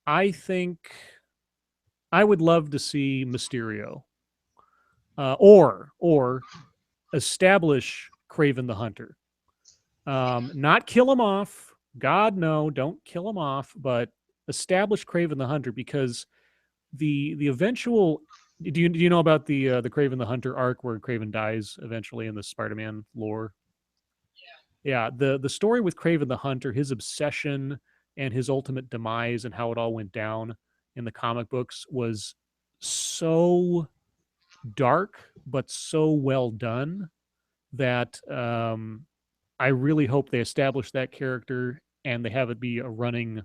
I think I would love to see Mysterio, or establish Craven the Hunter. Not kill him off. God, no, don't kill him off. But establish Craven the Hunter, because the eventual. Do you know about the Craven the Hunter arc where Craven dies eventually in the Spider-Man lore? Yeah, the story with Craven the Hunter, his obsession and his ultimate demise, and how it all went down in the comic books, was so dark but so well done that I really hope they establish that character and they have it be a running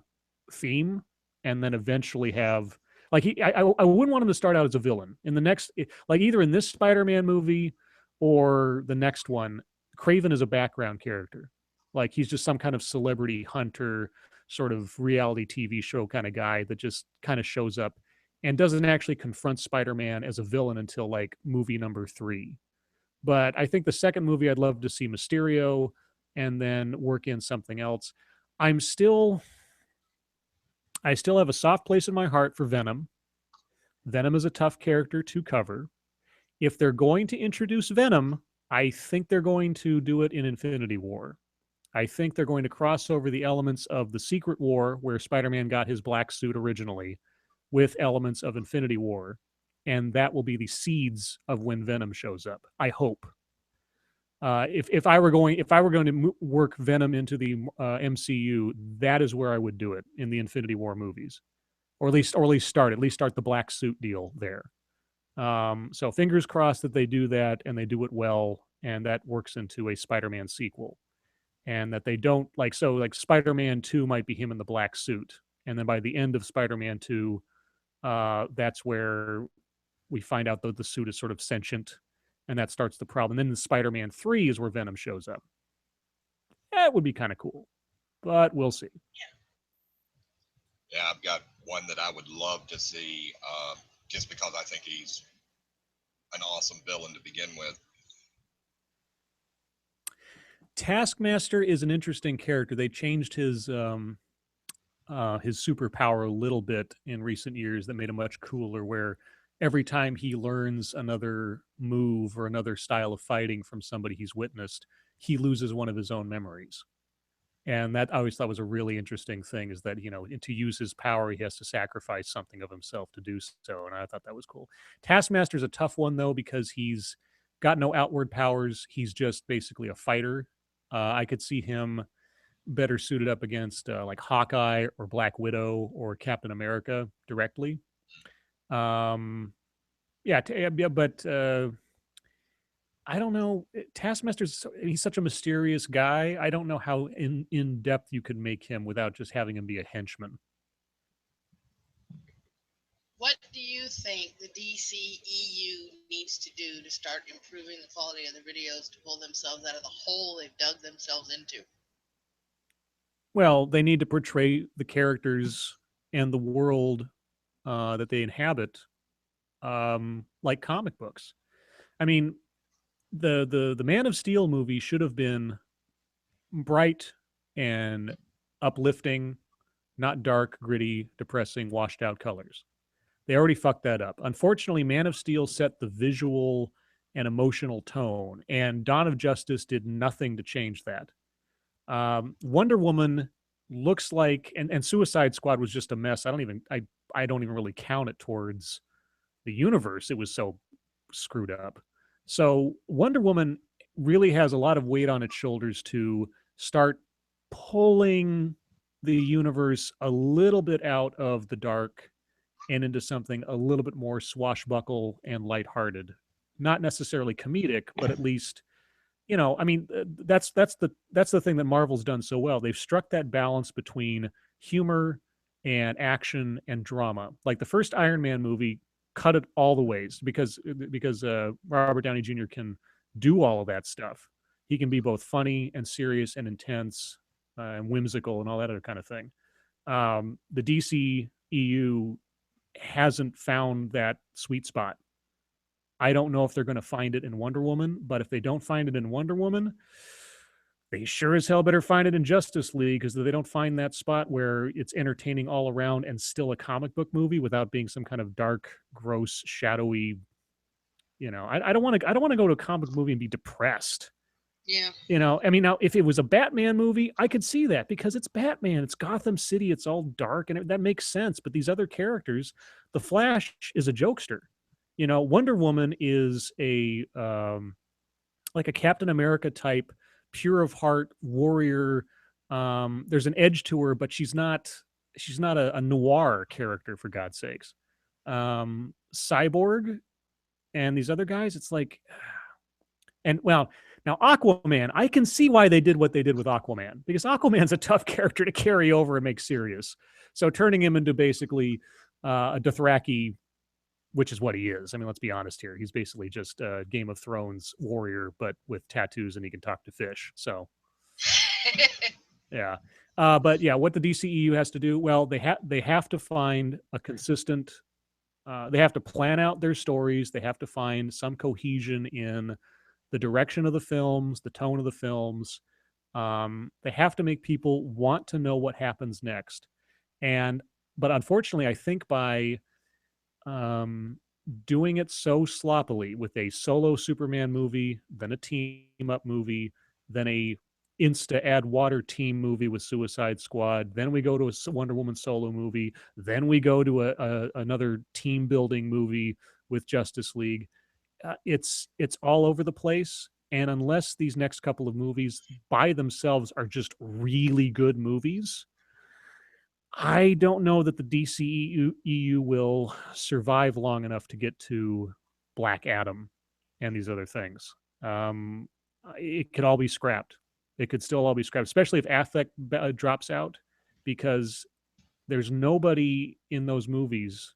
theme, and then eventually have, like, I wouldn't want him to start out as a villain in the next, like, either in this Spider-Man movie or the next one. Craven is a background character, like he's just some kind of celebrity hunter, sort of reality TV show kind of guy that just kind of shows up and doesn't actually confront Spider-Man as a villain until like movie number 3. But I think the second movie, I'd love to see Mysterio and then work in something else. I'm still, I still have a soft place in my heart for Venom. Venom is a tough character to cover. If they're going to introduce Venom, I think they're going to do it in Infinity War. I think they're going to cross over the elements of the Secret War, where Spider-Man got his black suit originally, with elements of Infinity War, and that will be the seeds of when Venom shows up. I hope. If I were going to work Venom into the MCU, that is where I would do it, in the Infinity War movies, or at least start the black suit deal there. So fingers crossed that they do that and they do it well, and that works into a Spider-Man sequel, and that they don't, like Spider-Man 2 might be him in the black suit, and then by the end of Spider-Man 2, that's where we find out that the suit is sort of sentient, and that starts the problem. And then in Spider-Man 3 is where Venom shows up. That would be kind of cool, but we'll see. Yeah, I've got one that I would love to see, just because I think he's an awesome villain to begin with. Taskmaster is an interesting character. They changed his superpower a little bit in recent years that made him much cooler, where every time he learns another move or another style of fighting from somebody he's witnessed, he loses one of his own memories. And that I always thought was a really interesting thing, is that, to use his power, he has to sacrifice something of himself to do so. And I thought that was cool. Taskmaster's a tough one, though, because he's got no outward powers. He's just basically a fighter. I could see him better suited up against like Hawkeye or Black Widow or Captain America directly. But I don't know. Taskmaster's, he's such a mysterious guy. I don't know how in depth you could make him without just having him be a henchman. what do you think the DCEU needs to do to start improving the quality of the videos to pull themselves out of the hole they've dug themselves into? Well, they need to portray the characters and the world that they inhabit like comic books. I mean, the Man of Steel movie should have been bright and uplifting, not dark, gritty, depressing, washed out colors. They already fucked that up. Unfortunately, Man of Steel set the visual and emotional tone, and Dawn of Justice did nothing to change that. Wonder Woman looks like, and Suicide Squad was just a mess. I don't even really count it towards the universe. It was so screwed up. So Wonder Woman really has a lot of weight on its shoulders to start pulling the universe a little bit out of the dark and into something a little bit more swashbuckle and lighthearted. Not necessarily comedic, but at least, I mean, that's the thing that Marvel's done so well. They've struck that balance between humor and action and drama. Like the first Iron Man movie cut it all the ways because Robert Downey Jr. can do all of that stuff. He can be both funny and serious and intense and whimsical and all that other kind of thing. The DC EU hasn't found that sweet spot. I don't know if they're going to find it in Wonder Woman, but if they don't find it in Wonder Woman, they sure as hell better find it in Justice League, because they don't find that spot where it's entertaining all around and still a comic book movie without being some kind of dark, gross, shadowy. I don't want to go to a comic movie and be depressed. Yeah. I mean, now if it was a Batman movie, I could see that because it's Batman, it's Gotham City, it's all dark, and that makes sense. But these other characters, the Flash is a jokester. Wonder Woman is a like a Captain America type, pure of heart warrior. There's an edge to her, but she's not a noir character, for God's sakes. Cyborg and these other guys, it's like, and well, now Aquaman, I can see why they did what they did with Aquaman, because Aquaman's a tough character to carry over and make serious. So turning him into basically a Dothraki, which is what he is. I mean, let's be honest here. He's basically just a Game of Thrones warrior, but with tattoos, and he can talk to fish. So, yeah. But yeah, what the DCEU has to do, well, they have to find a consistent. They have to plan out their stories. They have to find some cohesion in the direction of the films, the tone of the films. They have to make people want to know what happens next. But unfortunately, I think by doing it so sloppily with a solo Superman movie, then a team up movie, then a insta add water team movie with Suicide Squad, then we go to a Wonder Woman solo movie, then we go to another team building movie with Justice League. It's all over the place, and unless these next couple of movies by themselves are just really good movies, I don't know that the DCEU will survive long enough to get to Black Adam and these other things. It could all be scrapped. It could still all be scrapped, especially if Affleck drops out, because there's nobody in those movies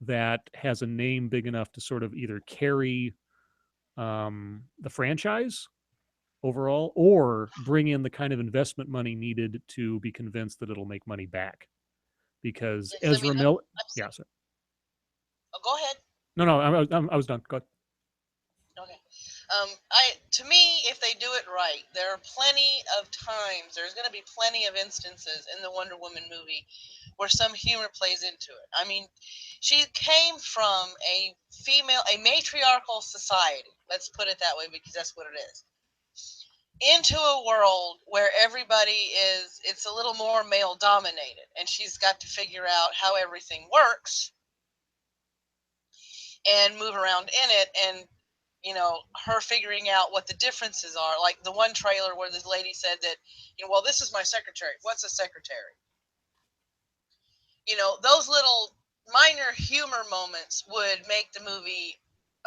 that has a name big enough to sort of either carry the franchise overall, or bring in the kind of investment money needed to be convinced that it'll make money back. Because Yes, Ezra Miller, yeah, sorry. Oh, go ahead. No, I was done. Go ahead. Okay. To me, if they do it right, there are plenty of times. There's going to be plenty of instances in the Wonder Woman movie where some humor plays into it. I mean, she came from a matriarchal society. Let's put it that way, because that's what it is. Into a world where it's a little more male dominated, and she's got to figure out how everything works and move around in it, and her figuring out what the differences are. Like the one trailer where this lady said that, well, this is my secretary. What's a secretary? Those little minor humor moments would make the movie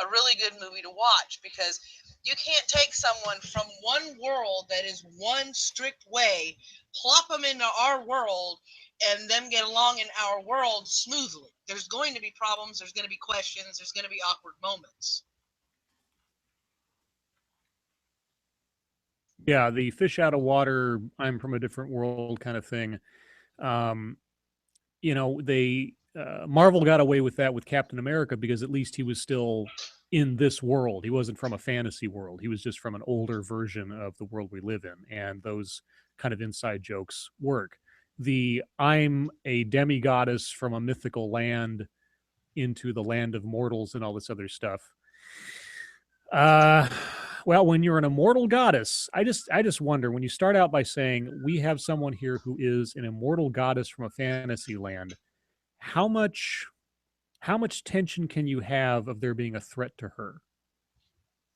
a really good movie to watch, because you can't take someone from one world that is one strict way, plop them into our world, and them get along in our world smoothly. There's going to be problems. There's going to be questions. There's going to be awkward moments. Yeah, the fish out of water, I'm from a different world kind of thing. They Marvel got away with that with Captain America because at least he was still in this world. He wasn't from a fantasy world. He was just from an older version of the world we live in, and those kind of inside jokes work. The I'm a demigoddess from a mythical land into the land of mortals and all this other stuff. Well, when you're an immortal goddess, I just wonder, when you start out by saying we have someone here who is an immortal goddess from a fantasy land, how much tension can you have of there being a threat to her?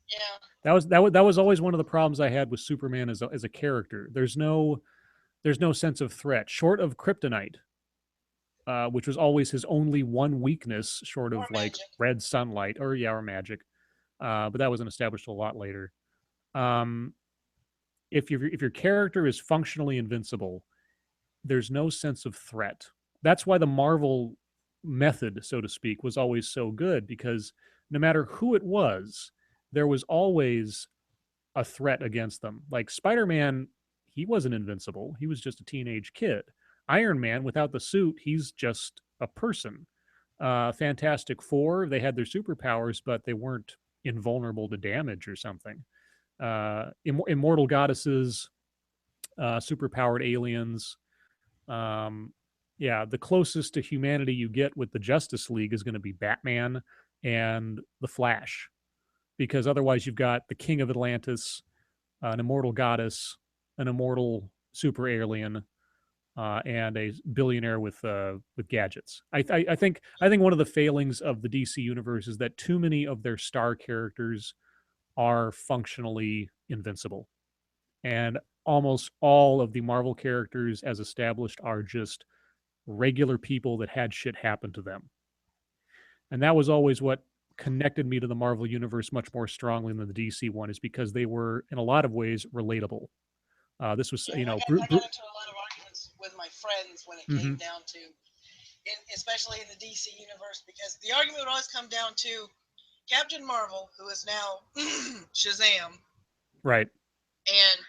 Yeah. That was always one of the problems I had with Superman as a character. There's no sense of threat short of kryptonite, which was always his only one weakness, short Or of like magic. red sunlight or magic. But that wasn't established a lot later. Um, if your character is functionally invincible, there's no sense of threat. That's why the Marvel method, so to speak, was always so good, because no matter who it was, there was always a threat against them. Like Spider-Man, he wasn't invincible. He was just a teenage kid. Iron Man, without the suit, he's just a person. Fantastic Four, they had their superpowers, but they weren't invulnerable to damage or something. Immortal goddesses, superpowered aliens. Um, yeah, the closest to humanity you get with the Justice League is going to be Batman and the Flash, because otherwise you've got the King of Atlantis, an immortal goddess, an immortal super alien, and a billionaire with gadgets. I think one of the failings of the DC universe is that too many of their star characters are functionally invincible, and almost all of the Marvel characters, as established, are just regular people that had shit happen to them. And that was always what connected me to the Marvel universe much more strongly than the DC one, is because they were in a lot of ways relatable. This was, Yeah, I got into a lot of arguments with my friends when it came down to, especially in the DC universe, because the argument would always come down to Captain Marvel, who is now Shazam, right, and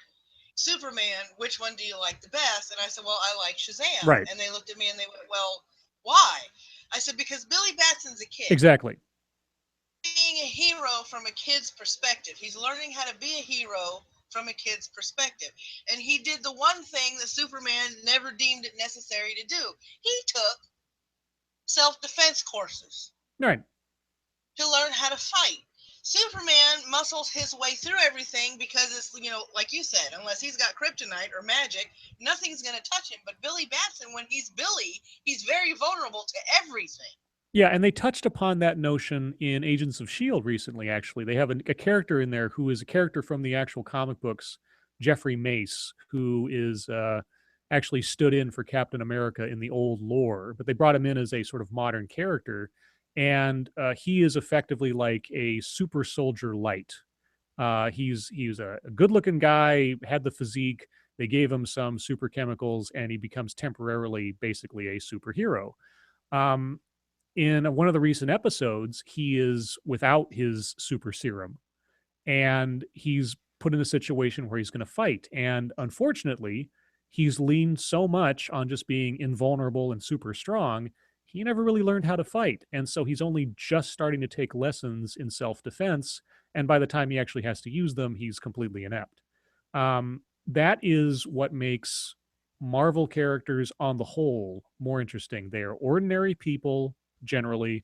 Superman, which one do you like the best? And I said, well, I like Shazam. Right. And they looked at me and they went, well, why? I said, because Billy Batson's a kid. exactly. Being a hero from a kid's perspective. He's learning how to be a hero from a kid's perspective. And he did the one thing that Superman never deemed it necessary to do. He took self-defense courses Right. to learn how to fight. Superman muscles his way through everything because it's, like you said, unless he's got kryptonite or magic, nothing's going to touch him. But Billy Batson, when he's Billy, he's very vulnerable to everything. Yeah, and they touched upon that notion in Agents of S.H.I.E.L.D. recently, actually. They have a character in there who is a character from the actual comic books, Jeffrey Mace, who is actually stood in for Captain America in the old lore, but they brought him in as a sort of modern character, and he is effectively like a super soldier light. He's a good-looking guy, had the physique. They gave him some super chemicals, and he becomes temporarily basically a superhero. Um, in one of the recent episodes, he is without his super serum, and he's put in a situation where he's going to fight. And unfortunately, he's leaned so much on just being invulnerable and super strong, he never really learned how to fight. And so he's only just starting to take lessons in self defense. And by the time he actually has to use them, he's completely inept. That is what makes Marvel characters on the whole more interesting. They are ordinary people, generally,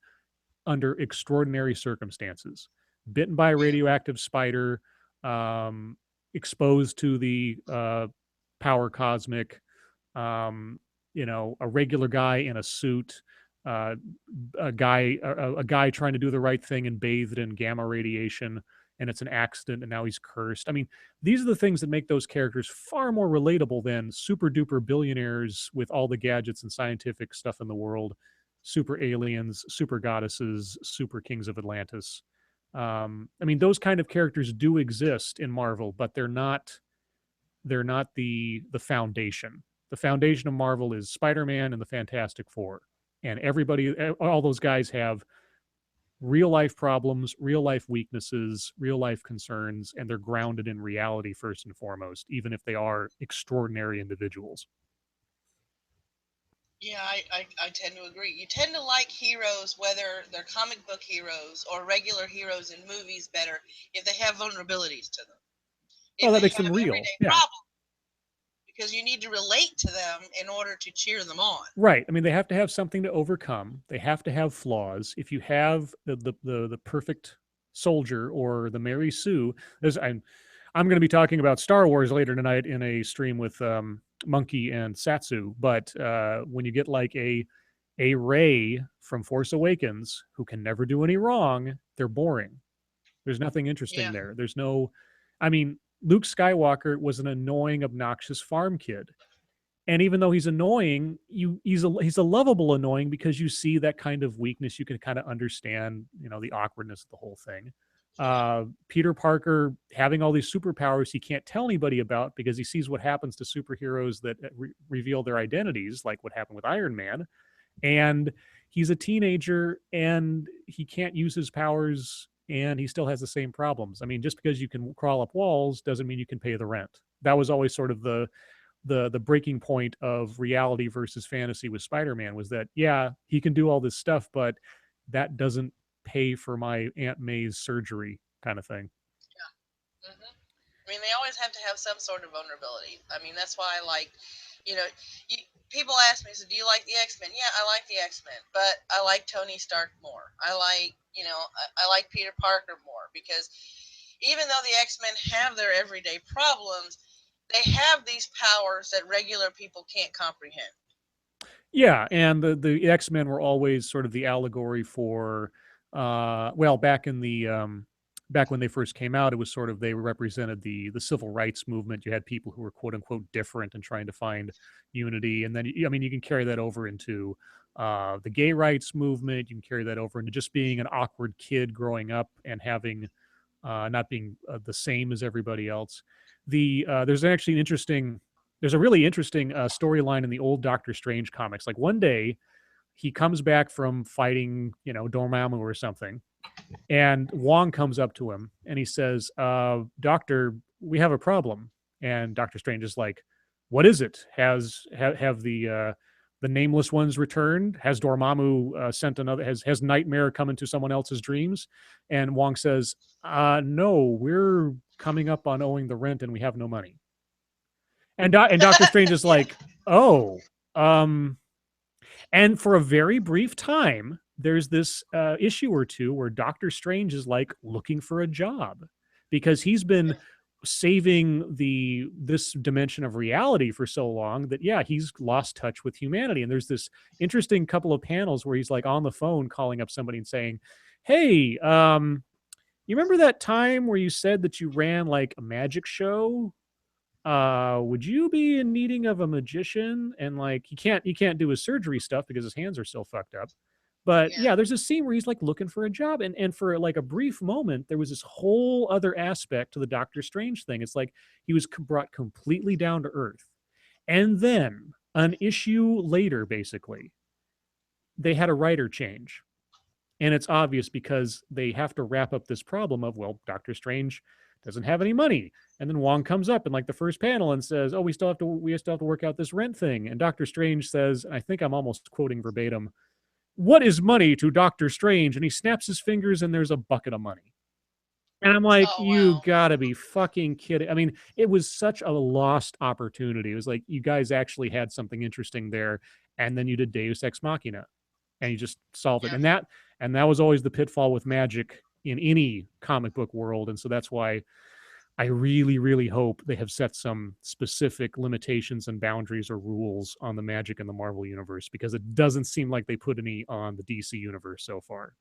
under extraordinary circumstances. Bitten by a radioactive spider, exposed to the power cosmic, a regular guy in a suit, a guy trying to do the right thing and bathed in gamma radiation, and it's an accident and now he's cursed. I mean, these are the things that make those characters far more relatable than super duper billionaires with all the gadgets and scientific stuff in the world, super aliens, super goddesses, super kings of Atlantis. I mean, those kind of characters do exist in Marvel, but they're not the foundation. The foundation of Marvel is Spider-Man and the Fantastic Four, and everybody, all those guys have real life problems, real life weaknesses, real life concerns, and they're grounded in reality first and foremost, even if they are extraordinary individuals. Yeah, I tend to agree. You tend to like heroes, whether they're comic book heroes or regular heroes in movies, better if they have vulnerabilities to them. If Well, that they makes them have real. everyday Yeah. problems, because you need to relate to them in order to cheer them on. Right. I mean, they have to have something to overcome. They have to have flaws. If you have the perfect Soldier or the Mary Sue. I'm going to be talking about Star Wars later tonight in a stream with Monkey and Satsu. But when you get like a Rey from Force Awakens who can never do any wrong, they're boring. There's nothing interesting Yeah. there. There's no, I mean, Luke Skywalker was an annoying, obnoxious farm kid. And even though he's annoying, he's a lovable annoying because you see that kind of weakness. You can kind of understand, the awkwardness of the whole thing. Peter Parker having all these superpowers he can't tell anybody about because he sees what happens to superheroes that reveal their identities, like what happened with Iron Man. And he's a teenager and he can't use his powers and he still has the same problems. I mean, just because you can crawl up walls doesn't mean you can pay the rent. That was always sort of the breaking point of reality versus fantasy with Spider-Man was that, yeah, he can do all this stuff, but that doesn't pay for my Aunt May's surgery kind of thing. Yeah. I mean, they always have to have some sort of vulnerability. I mean, that's why I like, you know, people ask me, so do you like the X-Men? Yeah, I like the X-Men, but I like Tony Stark more. I like, I like Peter Parker more because even though the X-Men have their everyday problems, they have these powers that regular people can't comprehend. Yeah, and the X-Men were always sort of the allegory for, back in the back when they first came out, it was sort of they represented the civil rights movement. You had people who were quote unquote different and trying to find unity, and then I mean you can carry that over into the gay rights movement. You can carry that over into just being an awkward kid growing up and having not being the same as everybody else. There's actually there's a really interesting storyline in the old Doctor Strange comics. Like one day, he comes back from fighting, Dormammu or something, and Wong comes up to him and he says, "Doctor, we have a problem." And Doctor Strange is like, "What is it? Have the nameless ones returned? Has Dormammu sent another? Has Nightmare come into someone else's dreams?" And Wong says, "No, we're coming up on owing the rent and we have no money." And Doctor Strange is like, "Oh, and for a very brief time, there's this issue or two where Doctor Strange is like looking for a job because he's been saving this dimension of reality for so long that he's lost touch with humanity. And there's this interesting couple of panels where he's like on the phone calling up somebody and saying, "Hey, you remember that time where you said that you ran like a magic show? Would you be in needing of a magician?" And like he can't do his surgery stuff because his hands are still fucked up. But there's a scene where he's like looking for a job, and for like a brief moment there was this whole other aspect to the Doctor Strange thing. It's like he was brought completely down to earth. And then an issue later, basically, they had a writer change. And it's obvious because they have to wrap up this problem of, well, Doctor Strange doesn't have any money. And then Wong comes up in like the first panel and says, "Oh, we still have to work out this rent thing." And Doctor Strange says, and I think I'm almost quoting verbatim, "What is money to Doctor Strange?" And he snaps his fingers and there's a bucket of money. And I'm like, you gotta be fucking kidding. I mean, it was such a lost opportunity. It was like you guys actually had something interesting there, and then you did Deus Ex Machina and you just solved it. And that was always the pitfall with magic in any comic book world. And so that's why I really, really hope they have set some specific limitations and boundaries or rules on the magic in the Marvel universe, because it doesn't seem like they put any on the DC universe so far.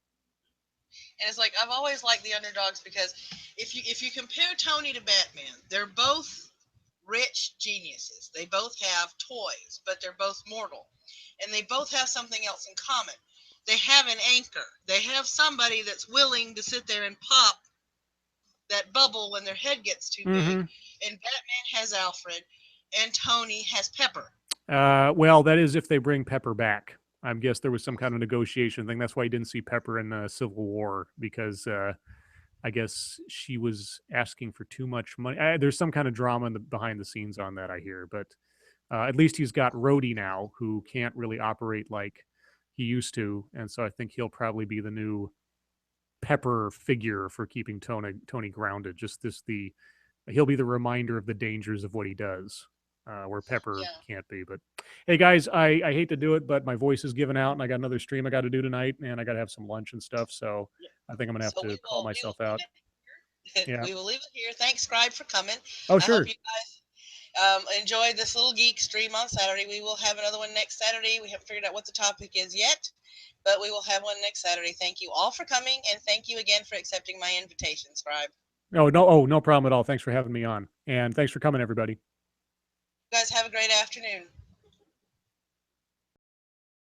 And it's like I've always liked the underdogs because if you compare Tony to Batman, they're both rich geniuses. They both have toys, but they're both mortal. And they both have something else in common. They have an anchor. They have somebody that's willing to sit there and pop that bubble when their head gets too big. And Batman has Alfred, and Tony has Pepper. Well, that is if they bring Pepper back. I guess there was some kind of negotiation thing. That's why you didn't see Pepper in Civil War, because I guess she was asking for too much money. There's some kind of drama behind the scenes on that, I hear. But at least he's got Rhodey now, who can't really operate like he used to. And so I think he'll probably be the new Pepper figure for keeping Tony grounded. He'll be the reminder of the dangers of what he does, where Pepper can't be. But hey, guys, I hate to do it, but my voice is giving out, and I got another stream I got to do tonight, and I got to have some lunch and stuff. So I think I'm gonna have So to call myself out. Yeah. we will leave it here. Thanks, Scribe, for coming. Oh, I hope sure. you guys enjoyed this little geek stream on Saturday. We will have another one next Saturday. We haven't figured out what the topic is yet, but we will have one next Saturday. Thank you all for coming, and thank you again for accepting my invitation, Scribe. No problem at all. Thanks for having me on, and thanks for coming, everybody. You guys have a great afternoon.